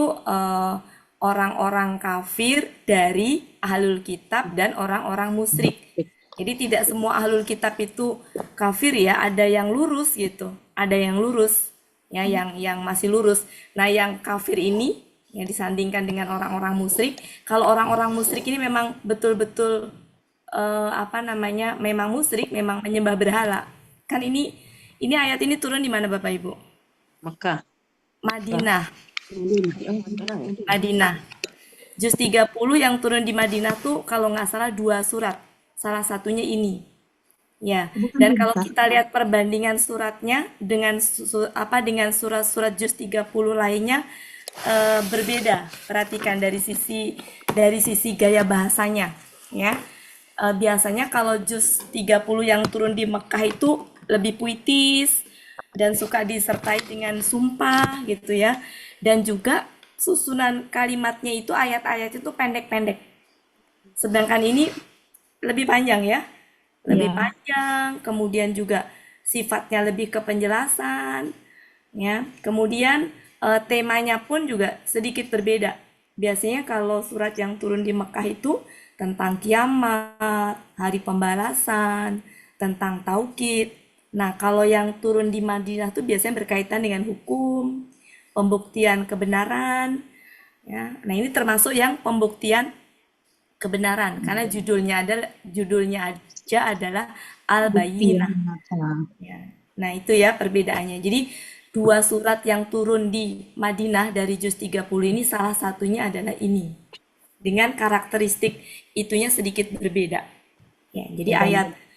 orang-orang kafir dari ahlul kitab dan orang-orang musyrik. Jadi tidak semua ahlul kitab itu kafir ya, ada yang lurus gitu, ada yang lurus. Ya, yang masih lurus. Nah, yang kafir ini yang disandingkan dengan orang-orang musyrik, kalau orang-orang musyrik ini memang betul-betul memang musyrik, memang menyembah berhala. Kan ini ayat ini turun di mana Bapak Ibu? Mekah. Madinah. Juz 30 yang turun di Madinah tuh kalau nggak salah 2 surat. Salah satunya ini. Ya, dan kalau kita lihat perbandingan suratnya dengan surat-surat juz 30 lainnya berbeda. Perhatikan dari sisi gaya bahasanya, ya. Biasanya kalau juz 30 yang turun di Mekah itu lebih puitis dan suka disertai dengan sumpah gitu ya. Dan juga susunan kalimatnya itu ayat-ayat itu pendek-pendek. Sedangkan ini lebih panjang ya. Lebih panjang, kemudian juga sifatnya lebih ke penjelasan, ya. Kemudian temanya pun juga sedikit berbeda. Biasanya kalau surat yang turun di Mekah itu tentang kiamat, hari pembalasan, tentang taukid. Nah, kalau yang turun di Madinah itu biasanya berkaitan dengan hukum, pembuktian kebenaran, ya. Nah, ini termasuk yang pembuktian kebenaran karena judulnya adalah Al-Bayyinah. Ya. Nah, itu ya perbedaannya. Jadi 2 surat yang turun di Madinah dari juz 30 ini salah satunya adalah ini. Dengan karakteristik itunya sedikit berbeda. Ya, jadi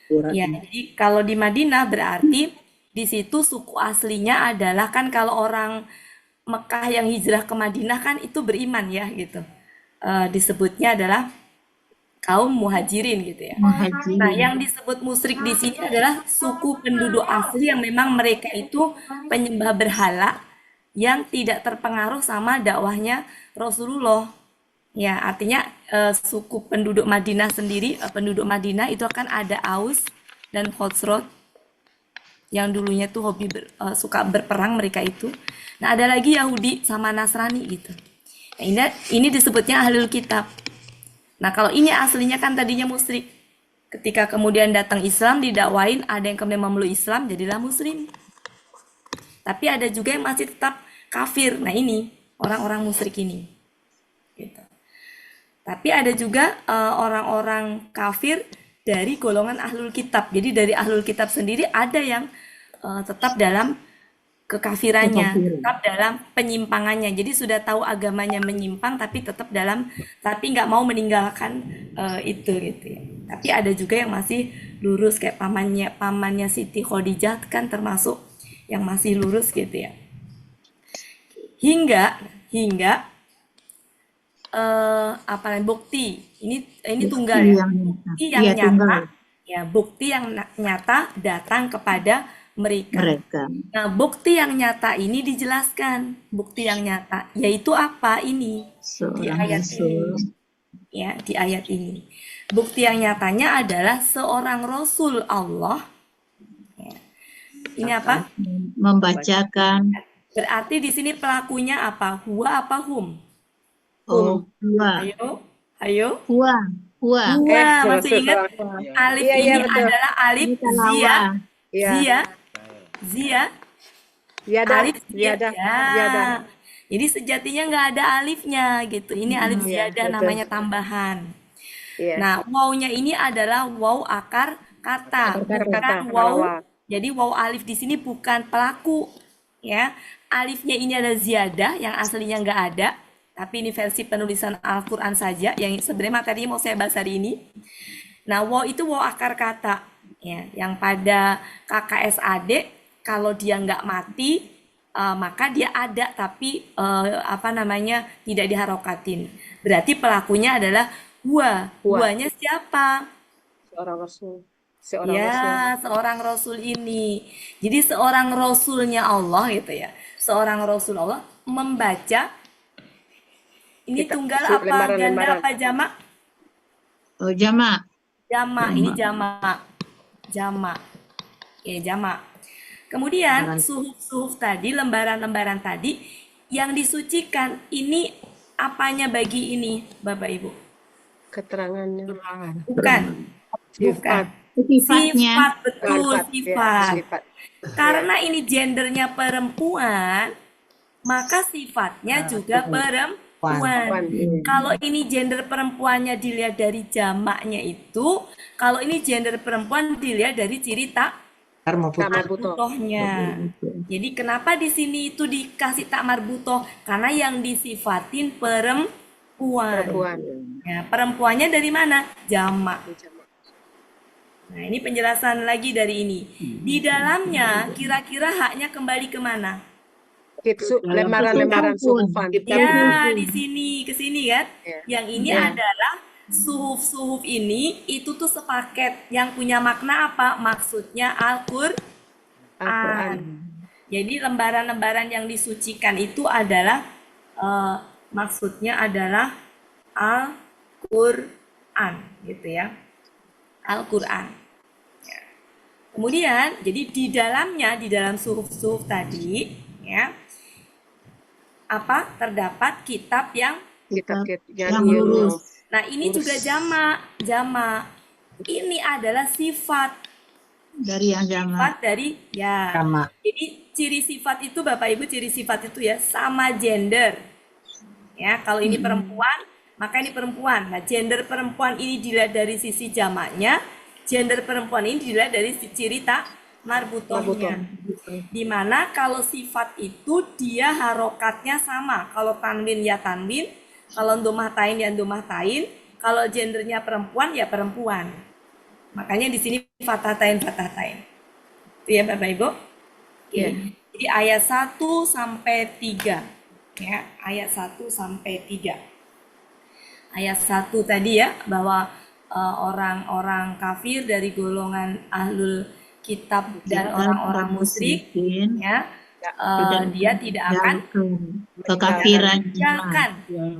jadi kalau di Madinah berarti di situ suku aslinya adalah kan kalau orang Mekah yang hijrah ke Madinah kan itu beriman ya gitu. Disebutnya adalah kaum muhajirin gitu ya. Nah, yang disebut musyrik di sini adalah suku penduduk asli yang memang mereka itu penyembah berhala yang tidak terpengaruh sama dakwahnya Rasulullah. Ya, artinya suku penduduk Madinah sendiri, penduduk Madinah itu akan ada Aus dan Khosroj yang dulunya tuh suka berperang mereka itu. Nah, ada lagi Yahudi sama Nasrani gitu. Nah, ini disebutnya ahlul kitab. Nah, kalau ini aslinya kan tadinya musyrik. Ketika kemudian datang Islam, didakwain, ada yang kemudian memeluk Islam, jadilah muslim. Tapi ada juga yang masih tetap kafir. Nah, ini orang-orang musyrik ini. Gitu. Tapi ada juga orang-orang kafir dari golongan ahlul kitab. Jadi dari ahlul kitab sendiri ada yang tetap dalam kekafirannya, tetap dalam penyimpangannya. Jadi sudah tahu agamanya menyimpang, tapi tetap tapi nggak mau meninggalkan itu gitu ya. Tapi ada juga yang masih lurus kayak pamannya Siti Khadijah kan termasuk yang masih lurus gitu ya. Hingga bukti ini tunggal ya, bukti yang nyata ya, bukti yang nyata datang kepada mereka. Nah, bukti yang nyata ini dijelaskan, bukti yang nyata yaitu apa ini di ayat ini ya, di ayat ini bukti yang nyatanya adalah seorang Rasul Allah ya. Ini apa? Membacakan. Berarti di sini pelakunya apa? Huwa apa hum? Huwa. Ayo. Huwa. Masih ingat? Alif ini adalah alif Zia. Alif ziyadah. Jadi sejatinya nggak ada alifnya gitu. Ini alif ziyadah namanya tambahan. Nah, wawnya ini adalah waw akar kata, bukan waw. Jadi waw alif di sini bukan pelaku, ya. Alifnya ini adalah ziyadah yang aslinya nggak ada. Tapi ini versi penulisan Al-Quran saja, yang sebenarnya materinya mau saya bahas hari ini. Nah, waw itu waw akar kata, ya, yang pada KKSAD, kalau dia nggak mati, maka dia ada, tapi tidak diharokatin. Berarti pelakunya adalah huwa. Huwanya siapa? Seorang Rasul. Seorang Rasul ini. Jadi seorang Rasulnya Allah gitu ya. Seorang Rasul Allah membaca. Ini tunggal apa, ganda apa, jamak? Oh, jamak. Ini jamak. Ya, jamak. Kemudian suhuf tadi, lembaran-lembaran tadi yang disucikan, ini apanya bagi ini, Bapak Ibu? Keterangannya. Bukan. Sifat, betul, sifat. Karena ini gendernya perempuan, maka sifatnya juga perempuan. Kalau ini gender perempuannya dilihat dari jamaknya itu, kalau ini gender perempuan dilihat dari ciri tak marbutohnya. Jadi kenapa di sini itu dikasih tak marbutoh? Karena yang disifatin perempuan. Ya, perempuannya dari mana? Jamak. Nah, ini penjelasan lagi dari ini. Di dalamnya kira-kira haknya kembali kemana? Lembaran-lembaran suhufan. Ya, di sini, ke sini kan. Yang ini adalah suhuf-suhuf ini, itu tuh sepaket. Yang punya makna apa? Maksudnya Al-Quran. Jadi lembaran-lembaran yang disucikan itu adalah, maksudnya adalah Al-Quran, gitu ya. Al-Quran. Kemudian, jadi di dalam suhuf-suhuf tadi, ya, terdapat kitab yang lurus. Nah, ini juga jamak. Ini adalah sifat dari yang jamak. Sifat dari jamak. Jadi ciri sifat itu, Bapak Ibu, ciri sifat itu ya sama gender. Ya, kalau ini perempuan, maka ini perempuan. Nah, gender perempuan ini dilihat dari sisi jamaknya, gender perempuan ini dilihat dari ciri tak marbutohnya. Dimana kalau sifat itu dia harokatnya sama. Kalau tanwin ya tanwin, kalau domah tain ya domah tain, kalau gendernya perempuan ya perempuan. Makanya di sini fathah tain. Itu ya Bapak Ibu. Jadi ayat 1 sampai 3. Ya, ayat 1 sampai 3. Ayat 1 tadi ya, bahwa orang-orang kafir dari golongan ahlul kitab dan orang-orang musyrik, ya, dia tidak akan kekafiran,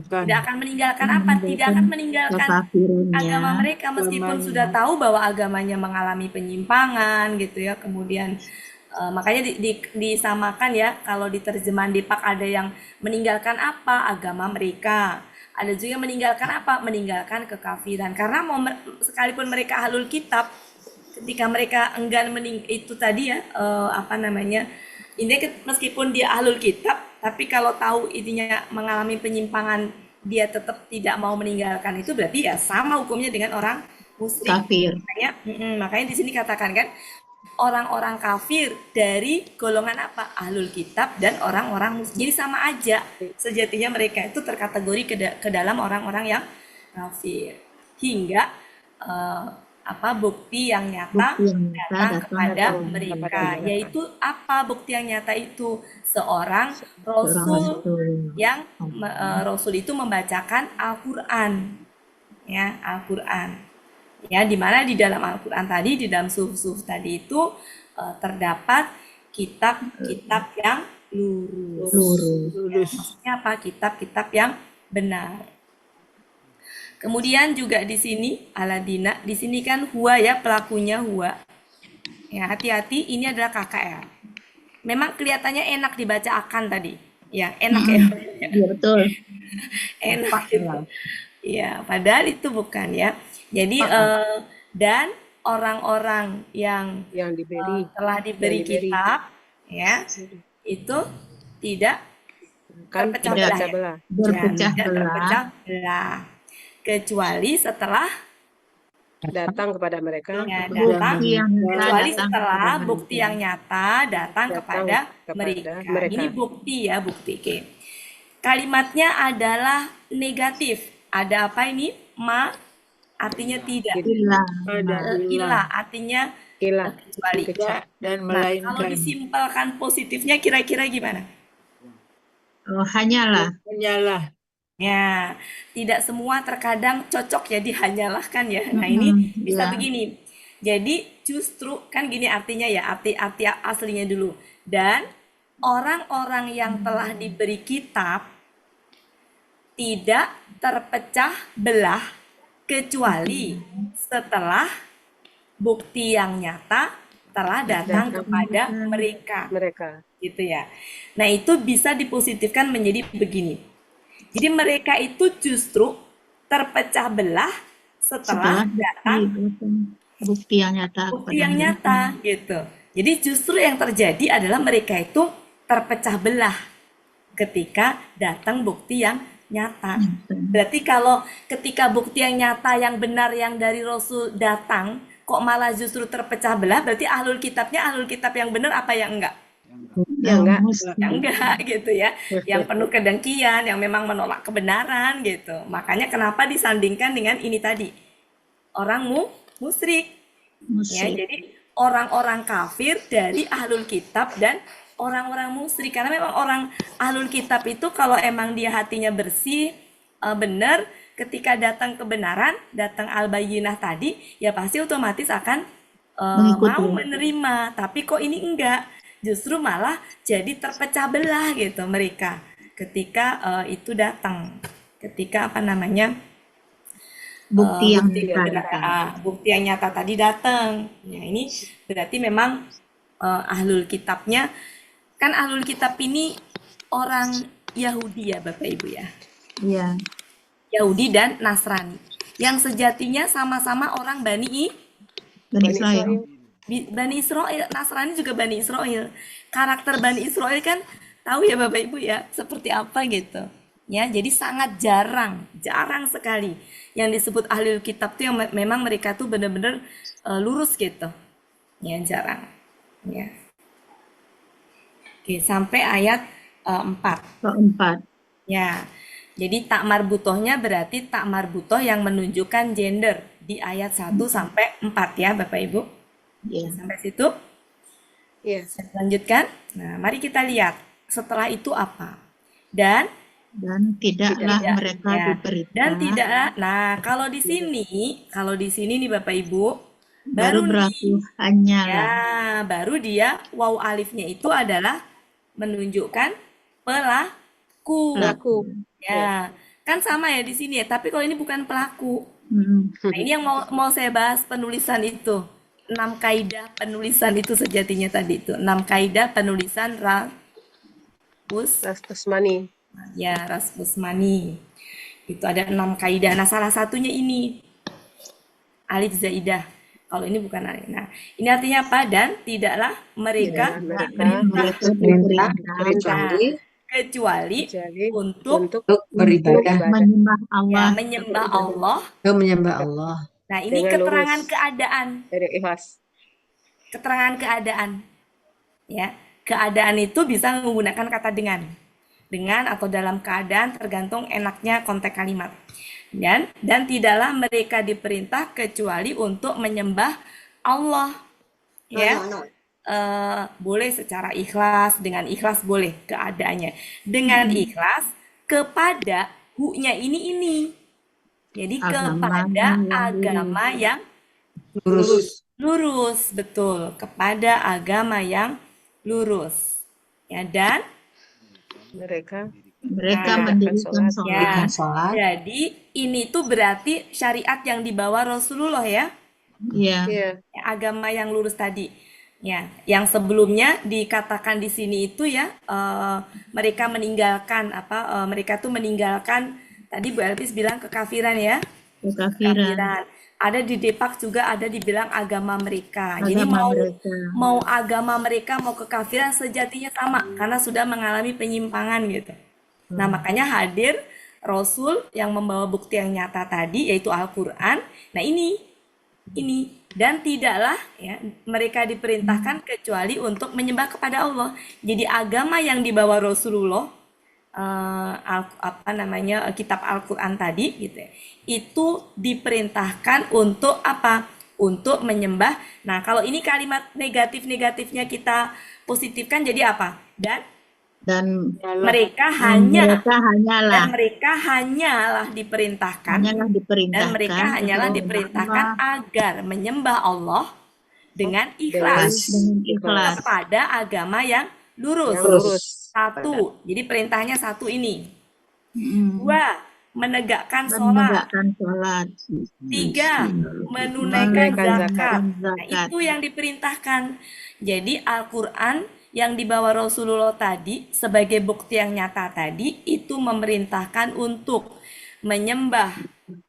tidak akan meninggalkan apa? Tidak akan meninggalkan agama mereka meskipun sudah tahu bahwa agamanya mengalami penyimpangan gitu ya. Kemudian makanya disamakan ya, kalau di terjemahan Deepak ada yang meninggalkan apa? Agama mereka. Ada juga meninggalkan apa? Meninggalkan kekafiran. Karena sekalipun mereka ahlul kitab, ketika mereka enggan itu tadi ya, ini meskipun dia ahlul kitab, tapi kalau tahu intinya mengalami penyimpangan, dia tetap tidak mau meninggalkan itu, berarti ya sama hukumnya dengan orang musyrik. Kafir. Makanya di sini katakan kan, orang-orang kafir dari golongan apa? Ahlul kitab dan orang-orang musyrik. Jadi sama aja. Sejatinya mereka itu terkategori ke dalam orang-orang yang kafir. Hingga bukti yang nyata datang kepada mereka, yaitu apa bukti yang nyata itu? Seorang rasul yang rasul itu membacakan Al-Qur'an, ya, Al-Qur'an, ya, di mana di dalam Al-Qur'an tadi, di dalam suhuf tadi itu terdapat kitab-kitab yang lurus. Maksudnya apa? Kitab-kitab yang benar. Kemudian juga di sini Aladina, di sini kan huwa ya, pelakunya huwa. Ya, hati-hati, ini adalah KKR. Memang kelihatannya enak dibaca akan tadi. Ya, enak ya. Iya, betul. Enak gitu. Ya, padahal itu bukan ya. Jadi dan orang-orang yang telah diberi kitab ya, itu tidak terpecah belah. Berpecah belah. Kecuali setelah datang kepada mereka, kecuali setelah bukti yang nyata datang kepada mereka. Ini bukti ya, bukti. Kalimatnya adalah negatif. Ada apa ini? Ma artinya tidak. Ilah artinya kecuali. Dan melainkan. Kalau disimpelkan positifnya kira-kira gimana? Hanyalah. Ya, tidak semua terkadang cocok ya dihanyalah kan ya. Nah, ini bisa begini. Jadi justru kan gini artinya ya, arti aslinya dulu. Dan orang-orang yang telah diberi kitab tidak terpecah belah kecuali setelah bukti yang nyata telah datang kepada mereka. Gitu ya. Nah, itu bisa dipositifkan menjadi begini. Jadi mereka itu justru terpecah belah setelah datang bukti yang nyata. Gitu. Jadi justru yang terjadi adalah mereka itu terpecah belah ketika datang bukti yang nyata. Berarti kalau ketika bukti yang nyata yang benar yang dari Rasul datang, kok malah justru terpecah belah, berarti ahlul kitabnya ahlul kitab yang benar apa yang enggak? Enggak gitu ya, yang penuh kedengkian, yang memang menolak kebenaran gitu. Makanya kenapa disandingkan dengan ini tadi, orang musyrik. Ya, jadi orang-orang kafir dari ahlul kitab dan orang-orang musyrik. Karena memang orang ahlul kitab itu kalau emang dia hatinya bersih, benar, ketika datang kebenaran, datang al-bayyinah tadi, ya pasti otomatis akan mau menerima. Tapi kok ini enggak, justru malah jadi terpecah belah gitu mereka ketika itu datang, ketika bukti yang nyata tadi datang. Ya, ini berarti memang ahlul kitabnya kan, ahlul kitab ini orang Yahudi ya Bapak Ibu ya. Iya. Yahudi dan Nasrani yang sejatinya sama-sama orang Bani Israel. Bani Israel, Nasrani juga Bani Israel. Karakter Bani Israel kan tahu ya Bapak Ibu ya seperti apa gitu. Ya, jadi sangat jarang sekali yang disebut ahli kitab tuh yang memang mereka tuh benar-benar lurus gitu. Ya, jarang. Ya. Oke, sampai ayat 4. Ya. Jadi tak marbutohnya berarti tak marbutoh yang menunjukkan gender di ayat 1 sampai 4 ya Bapak Ibu. Sampai situ? Saya lanjutkan. Nah, mari kita lihat setelah itu apa. Dan tidaklah mereka diberi. Dan tidaklah. Nah, kalau di sini nih Bapak Ibu, baru berlaku hanyalah. Ya, baru dia waw alifnya itu adalah menunjukkan pelaku. Ya, kan sama ya di sini ya. Tapi kalau ini bukan pelaku. Nah, ini yang mau saya bahas penulisan itu. 6 kaidah penulisan itu sejatinya tadi itu. 6 kaidah penulisan Rasmusmani. Ya, Rasmusmani. Itu ada 6 kaidah. Nah, salah satunya ini. Alif zaidah. Kalau ini bukan alif. Nah, ini artinya apa? Dan tidaklah mereka kecuali untuk beribadah, menyembah Allah. Menyembah Allah. Menyembah Allah. Nah, ini keterangan keadaan. Dari ikhlas. Keterangan keadaan. Ya, keadaan itu bisa menggunakan kata dengan. Dengan atau dalam keadaan tergantung enaknya konteks kalimat. Dan tidaklah mereka diperintah kecuali untuk menyembah Allah. Ya. Boleh secara ikhlas, dengan ikhlas boleh keadaannya. Dengan ikhlas kepada hu-nya ini. Jadi kepada agama yang lurus, betul, kepada agama yang lurus. Ya, dan mereka mendirikan sholat. Jadi ini tuh berarti syariat yang dibawa Rasulullah ya. Iya. Agama yang lurus tadi. Ya, yang sebelumnya dikatakan di sini itu ya, mereka meninggalkan mereka tuh meninggalkan, tadi Bu Elvis bilang kekafiran ya. Kekafiran. Ada di Depak juga ada dibilang agama mereka. Jadi mau agama mereka mau kekafiran sejatinya sama karena sudah mengalami penyimpangan gitu. Nah, makanya hadir Rasul yang membawa bukti yang nyata tadi yaitu Al-Qur'an. Nah, ini dan tidaklah ya mereka diperintahkan kecuali untuk menyembah kepada Allah. Jadi agama yang dibawa Rasulullah kitab Al-Qur'an tadi gitu ya, itu diperintahkan untuk apa? Untuk menyembah. Nah, kalau ini kalimat negatifnya kita positifkan jadi apa? Dan mereka hanyalah diperintahkan agar menyembah Allah dengan ikhlas. Kepada agama yang lurus. Satu, jadi perintahnya satu ini. 2, menegakkan sholat. 3, menunaikan zakat. Nah, itu yang diperintahkan. Jadi Al-Quran yang dibawa Rasulullah tadi sebagai bukti yang nyata tadi itu memerintahkan untuk menyembah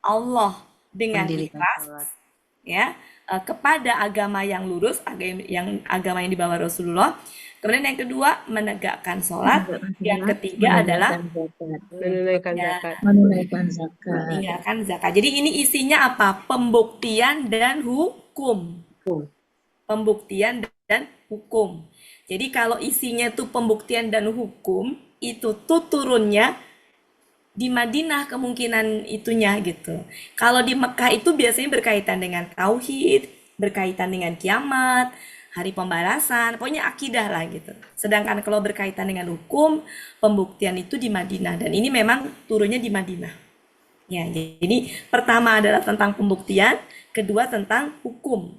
Allah dengan ikhlas ya, kepada agama yang lurus, agama yang dibawa Rasulullah. Kemudian yang kedua menegakkan sholat, yang ketiga adalah menunaikan zakat. Jadi ini isinya apa? Pembuktian dan hukum. Pembuktian dan hukum. Jadi kalau isinya itu pembuktian dan hukum, itu tuh turunnya di Madinah kemungkinan itunya gitu. Kalau di Mekah itu biasanya berkaitan dengan tauhid, berkaitan dengan kiamat, hari pembalasan, pokoknya akidah lah gitu. Sedangkan kalau berkaitan dengan hukum, pembuktian itu di Madinah. Dan ini memang turunnya di Madinah. Ya, jadi pertama adalah tentang pembuktian, kedua tentang hukum.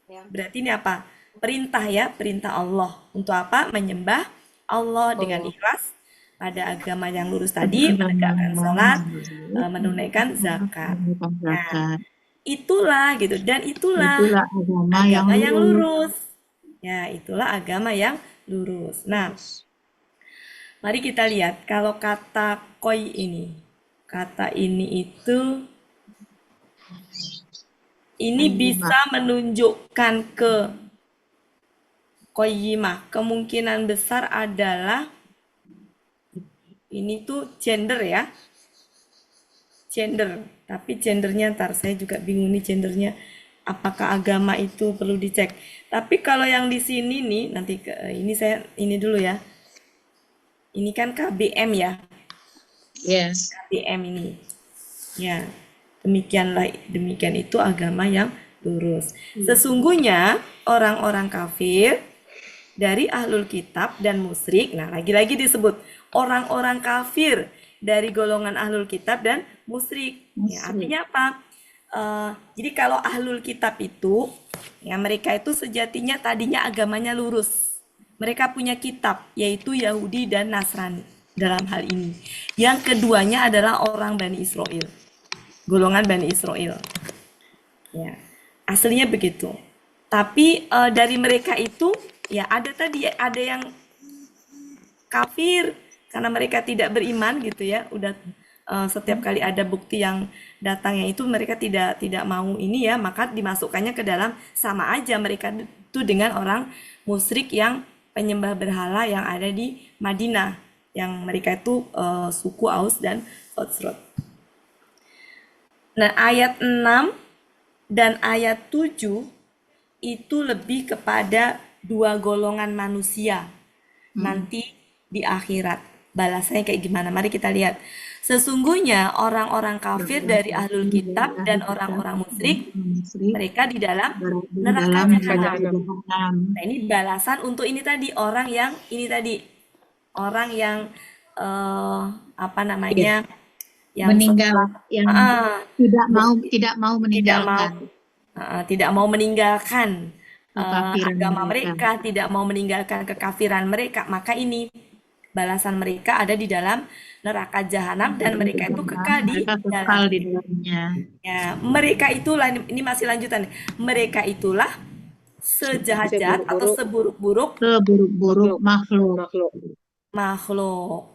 Berarti ini apa? Perintah ya, perintah Allah. Untuk apa? Menyembah Allah dengan ikhlas pada agama yang lurus tadi, menegakkan sholat, menunaikan zakat. Nah, itulah gitu, dan itulah agama yang lurus. Ya, itulah agama yang lurus. Nah, mari kita lihat kalau kata koi ini. Kata ini itu bisa menunjukkan ke qayyimah. Kemungkinan besar adalah ini tuh gender ya. Gender. Tapi gendernya ntar saya juga bingung nih gendernya. Apakah agama itu perlu dicek. Tapi kalau yang di sini nih nanti ini saya ini dulu ya. Ini kan KBM ya. Yes. KBM ini. Ya. Demikian itu agama yang lurus. Sesungguhnya orang-orang kafir dari ahlul kitab dan musyrik. Nah, lagi-lagi disebut orang-orang kafir dari golongan ahlul kitab dan musyrik. Ya, artinya apa? Jadi kalau ahlul kitab itu, ya mereka itu sejatinya tadinya agamanya lurus. Mereka punya kitab, yaitu Yahudi dan Nasrani dalam hal ini. Yang keduanya adalah orang Bani Israel, golongan Bani Israel. Ya, aslinya begitu. Tapi dari mereka itu, ya ada yang kafir karena mereka tidak beriman gitu ya. Udah setiap kali ada bukti yang datangnya itu mereka tidak mau ini ya, maka dimasukkannya ke dalam, sama aja mereka itu dengan orang musyrik yang penyembah berhala yang ada di Madinah, yang mereka itu suku Aus dan Khazraj. Nah, ayat 6 dan ayat 7 itu lebih kepada dua golongan manusia nanti di akhirat. Balasannya kayak gimana? Mari kita lihat. Sesungguhnya orang-orang kafir dari ahlul kitab dan orang-orang musyrik, mereka di dalam neraka jahanam. Nah, ini balasan untuk ini tadi, orang yang apa namanya, yang tidak mau meninggalkan agama mereka, tidak mau meninggalkan kekafiran mereka, maka ini balasan mereka ada di dalam neraka jahanam dan mereka itu kekal di dalamnya. Ya, mereka itulah, ini masih lanjutan. Mereka itulah sejahat-jahat atau seburuk-buruk makhluk.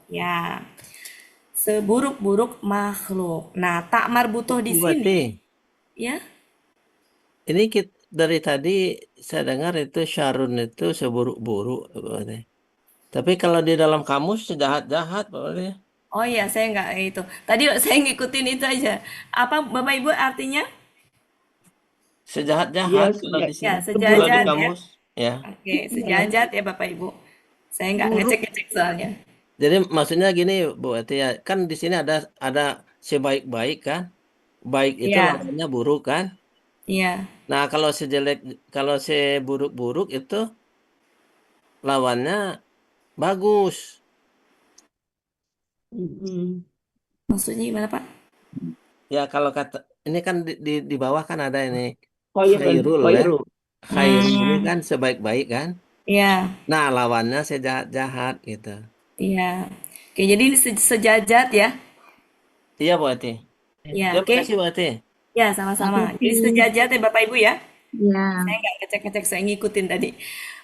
Ya. Seburuk-buruk makhluk. Nah, tak marbutoh di sini. Ya. Ini dari tadi saya dengar itu syarun itu seburuk-buruk. Tapi kalau di dalam kamus sejahat-jahat, boleh. Oh iya, saya nggak itu. Tadi saya ngikutin itu aja. Apa Bapak Ibu artinya? Sejahat-jahat kalau di sini. Ya, sejahat-jahat ya. Ya. Oke, sejahat-jahat ya Bapak Ibu. Saya nggak ngecek-ngecek soalnya. Jadi maksudnya gini Bu Ati ya, kan di sini ada sebaik-baik kan? Baik itu lawannya buruk kan? Iya. Nah, kalau seburuk-buruk itu lawannya bagus. Maksudnya gimana Pak? Ya kalau kata ini kan di bawah kan ada ini khairul ya. Khairul ini kan sebaik-baik kan? Iya. Nah, lawannya sejahat-jahat gitu. Iya. Oke, jadi ini sejahat ya? Iya, Bu Ati. Ya, oke. Terima kasih, Bu Ati. Ya, sama-sama. Jadi sejahat ya Bapak Ibu ya? Ya. Saya nggak ngecek-ngecek, saya ngikutin tadi.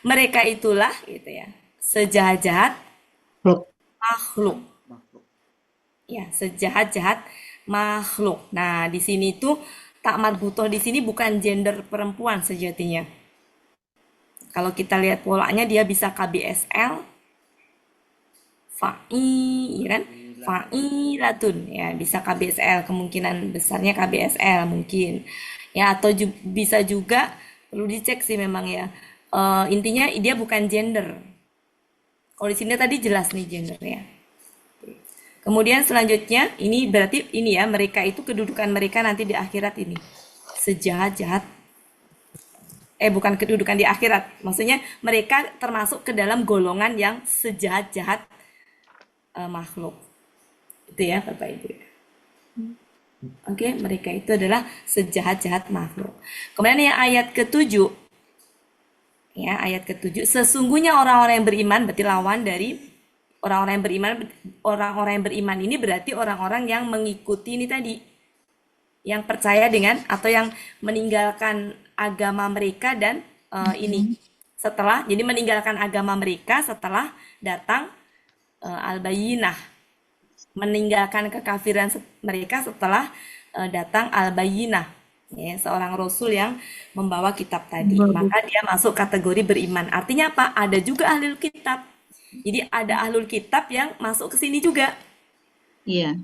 Mereka itulah gitu ya, sejahat-jahat makhluk. Ya, sejahat-jahat makhluk. Nah, di sini tuh tak marbutoh di sini bukan gender perempuan sejatinya. Kalau kita lihat polanya dia bisa KBSL, fa'i, ya kan? Fa'ilatun, ya bisa KBSL, kemungkinan besarnya KBSL mungkin. Ya, atau bisa juga perlu dicek sih memang ya. Intinya dia bukan gender. Kalau di sini tadi jelas nih gendernya. Kemudian selanjutnya ini berarti ini ya, mereka itu kedudukan mereka nanti di akhirat ini sejahat-jahat. Bukan kedudukan di akhirat, maksudnya mereka termasuk ke dalam golongan yang sejahat-jahat makhluk. Itu ya Bapak Ibu. Oke, mereka itu adalah sejahat-jahat makhluk. Kemudian yang ayat ke-7. Ya, ayat ke-7. Sesungguhnya orang-orang yang beriman berarti lawan dari orang-orang yang beriman. Orang-orang yang beriman ini berarti orang-orang yang mengikuti ini tadi. Yang percaya dengan atau yang meninggalkan agama mereka dan ini. Setelah, jadi meninggalkan agama mereka setelah datang al-bayyinah. Meninggalkan kekafiran mereka setelah datang al-bayyinah, ya, seorang rasul yang membawa kitab tadi. Maka dia masuk kategori beriman. Artinya apa? Ada juga ahlul kitab. Jadi ada ahlul kitab yang masuk ke sini juga. Iya.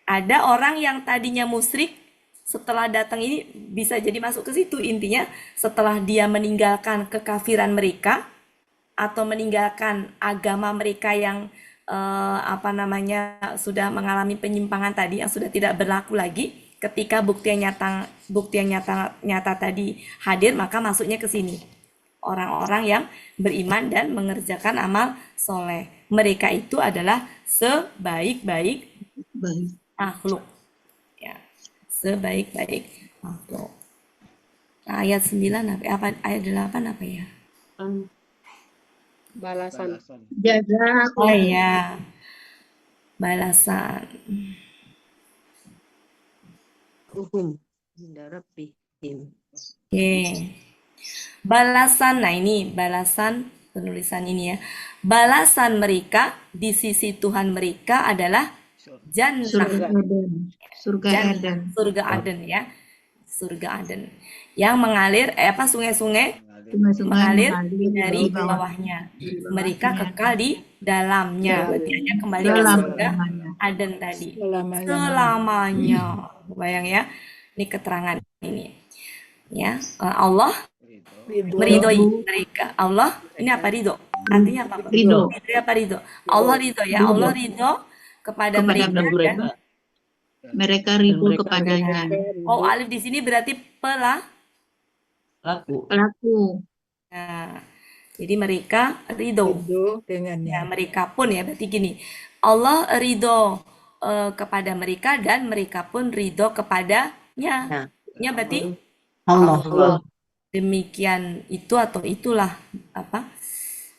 Ada orang yang tadinya musyrik, setelah datang ini bisa jadi masuk ke situ. Intinya setelah dia meninggalkan kekafiran mereka atau meninggalkan agama mereka yang sudah mengalami penyimpangan tadi, yang sudah tidak berlaku lagi, ketika bukti yang nyata tadi hadir, maka masuknya ke sini orang-orang yang beriman dan mengerjakan amal soleh. Mereka itu adalah sebaik-baik makhluk, ya, sebaik-baik makhluk. Nah, ayat 9 apa ayat 8 apa ya? Balasan. Jaza. Oh ya, balasan. Oke. Balasan, nah ini balasan penulisan ini ya. Balasan mereka di sisi Tuhan mereka adalah jannah. Surga Aden. Surga Jannah, Aden. surga Aden ya. Surga Aden. Yang mengalir sungai-sungai mengalir dari bawahnya. Mereka kekal di dalamnya. Berarti hanya kembali ke surga Aden tadi. Selamanya. Bayang ya. Ini keterangan ini. Ya, Allah meridhoi mereka. Allah ini apa ridho? Artinya apa? Ridho. Apa ridho? Allah ridho ya. Allah ridho kepada mereka. Ya. Mereka ridho kepadanya. Oh, alif di sini berarti Pelaku. Nah, jadi mereka ridho dengannya. Ya, mereka pun ya berarti gini. Allah ridho kepada mereka dan mereka pun ridho kepadanya. Ya berarti Allah. Demikian itu atau itulah apa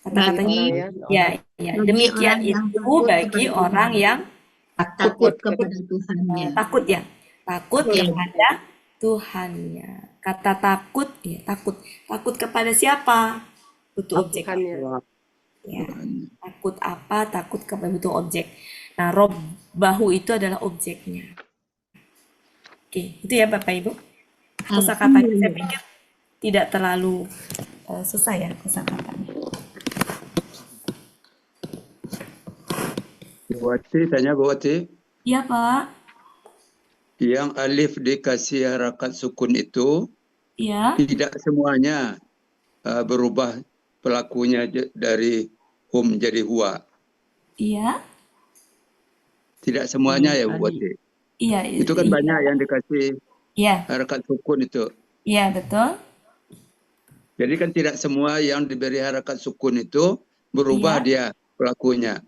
kata-katanya ya demikian itu bagi orang yang takut kepada Tuhannya. Takut kepada Tuhannya. Kata takut ya takut kepada siapa? Butuh objek ya. Takut apa? Takut kepada butuh objek. Nah, robbahu itu adalah objeknya. Oke, itu ya Bapak Ibu. Kosakatanya saya pikir tidak terlalu susah ya kosakatanya. Bu Wati. Iya Pak. Yang alif dikasih harakat sukun itu Iya. tidak semuanya berubah pelakunya dari hum jadi huwa. Iya. Tidak semuanya ya Bu Wati. Iya. Itu kan banyak yang dikasih harakat sukun itu. Iya betul. Jadi kan tidak semua yang diberi harakat sukun itu berubah dia pelakunya.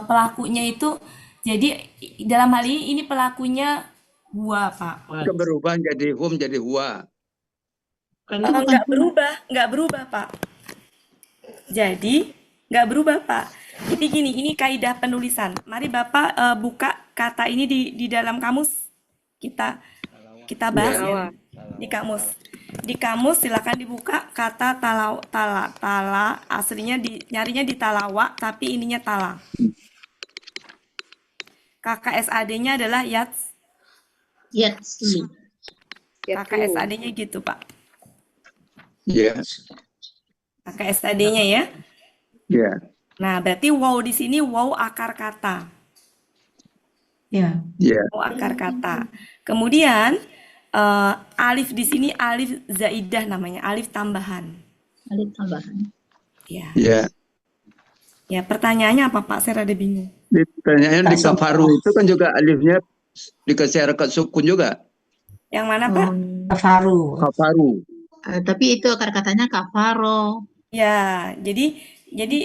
Pelakunya itu jadi dalam hal ini pelakunya huwa Pak. Itu berubah jadi hum jadi huwa. Nggak berubah Pak. Jadi nggak berubah Pak. Jadi gini, ini kaidah penulisan. Mari Bapak buka kata ini di dalam kamus kita bahas ya. Di kamus. Di kamus silakan dibuka kata tala aslinya nyarinya di talawa tapi ininya tala. KKSAD-nya adalah yats. KKSAD-nya gitu Pak. Iya. KKSAD-nya ya. Iya. Nah, berarti wow di sini wow akar kata. Ya. Wow akar kata. Kemudian alif di sini alif zaidah namanya, alif tambahan. Ya. Ya, pertanyaannya apa Pak? Saya rada bingung. Pertanyaannya di kafaru itu kan juga alifnya dikasih harakat sukun juga. Yang mana Pak? Kafaru. Tapi itu akar katanya kafaro. Ya, jadi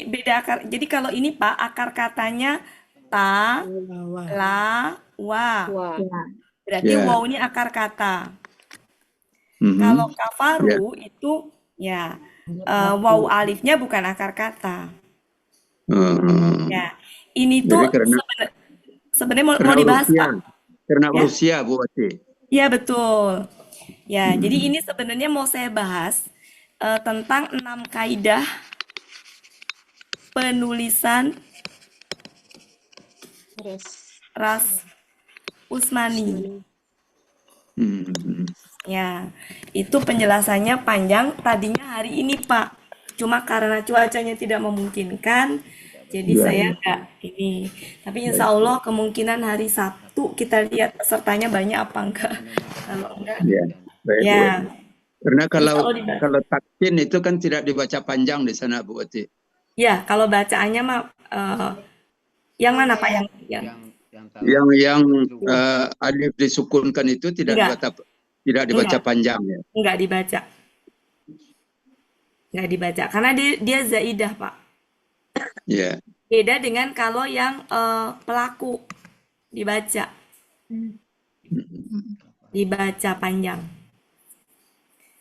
beda akar. Jadi kalau ini Pak akar katanya ta, la, wa. Berarti wow ini akar kata. Kalau kafaru itu ya wow alifnya bukan akar kata. Ya, ini tuh sebenarnya mau dibahas Pak. Karena usia Bu Wati. Ya betul. Ya, jadi ini sebenarnya mau saya bahas tentang 6 kaidah penulisan ras Usmani. Ya, itu penjelasannya panjang tadinya hari ini Pak. Cuma karena cuacanya tidak memungkinkan, jadi saya enggak ini. Tapi insya Allah kemungkinan hari Sabtu kita lihat pesertanya banyak apa enggak. Kalau enggak, ya. Karena kalau takkin itu kan tidak dibaca panjang di sana Bu Wati. Ya, kalau bacaannya mah yang mana Pak yang alif disukunkan itu tidak dibaca panjang ya. Enggak dibaca karena dia zaidah Pak. Iya. Beda dengan kalau yang pelaku dibaca panjang.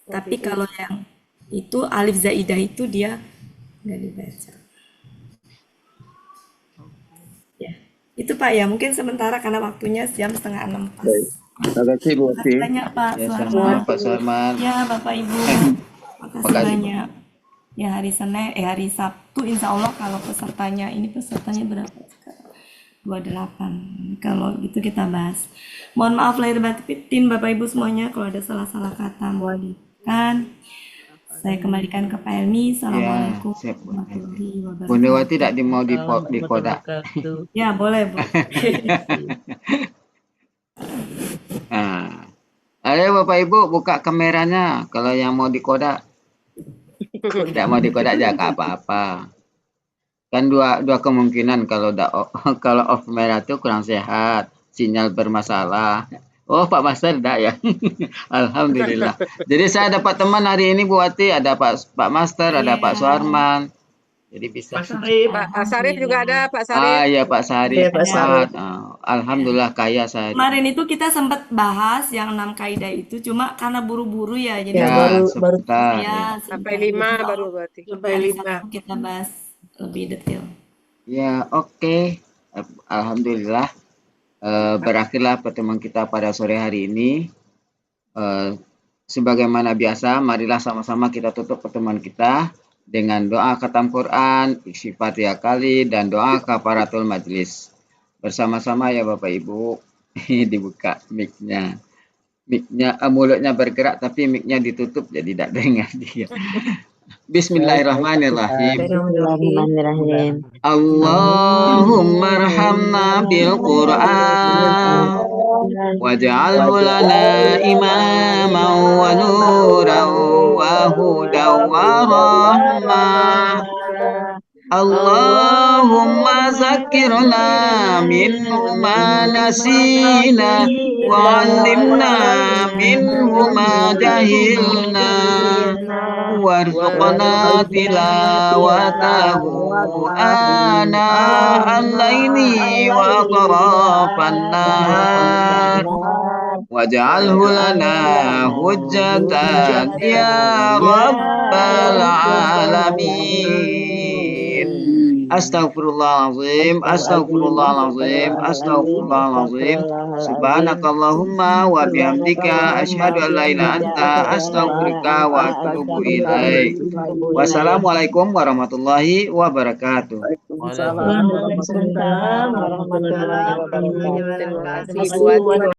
Tapi kalau yang itu alif zaidah itu dia Nggak dibaca. Ya, itu Pak ya. Mungkin sementara karena waktunya jam 5:30 pas. Terima kasih Bu Wati. Banyak Pak Ya, Suarman. sama Pak Suarman. Ya Bapak Ibu. Makasih banyak. Ya hari Senin, hari Sabtu insya Allah kalau pesertanya berapa sekarang? 28. Kalau gitu kita bahas. Mohon maaf lahir batin Bapak Ibu semuanya kalau ada salah-salah kata mohon dimaafkan. Saya kembalikan ke Pak Elmi. Assalamualaikum warahmatullahi wabarakatuh. Bunda Wati tidak mau di kodak. Ya boleh Bu. Nah, ayo Bapak Ibu buka kameranya kalau yang mau di kodak. Tidak mau di kodak jangan apa-apa. Kan dua kemungkinan kalau kalau off kamera itu kurang sehat, sinyal bermasalah. Oh Pak Master enggak ya. Alhamdulillah. Jadi saya dapat teman hari ini Bu Wati, ada Pak Master, ada Pak Suarman. Jadi bisa. Pak Sarif juga ada, Pak Sarif. Ah iya Pak Sarif. Alhamdulillah kaya saya. Kemarin itu kita sempat bahas yang 6 kaidah itu, cuma karena buru-buru ya, jadi baru ya, sampai 5 baru berarti. Sampai 5 kita bahas lebih detail. Ya oke. Alhamdulillah. Berakhirlah pertemuan kita pada sore hari ini. Sebagaimana biasa, marilah sama-sama kita tutup pertemuan kita dengan doa khatam Quran, isi Fatihah kali, dan doa kafaratul majlis. Bersama-sama ya Bapak Ibu. Dibuka mic-nya. Mulutnya bergerak tapi mic-nya ditutup jadi tidak dengar dia. Bismillahirrahmanirrahim. Allahumma arhamna bil Qur'an waj'alhu lana imaman wa nuran wa hudan wa rahmah. Allahumma zakkirna minhu ma nasina wa 'allimna minhu ma jahilna warzuqna tilawatahu ana al-laili wa atrafan nahar waj'alhu lana hujjatan ya rabbal alamin. Astaghfirullahalazim, astaghfirullahalazim, astaghfirullahalazim. Subhanakallahumma wa bihamdika asyhadu an la ilaha illa anta astaghfiruka wa atubu ilaik. Wassalamualaikum warahmatullahi wabarakatuh. Waalaikumsalam warahmatullahi wabarakatuh.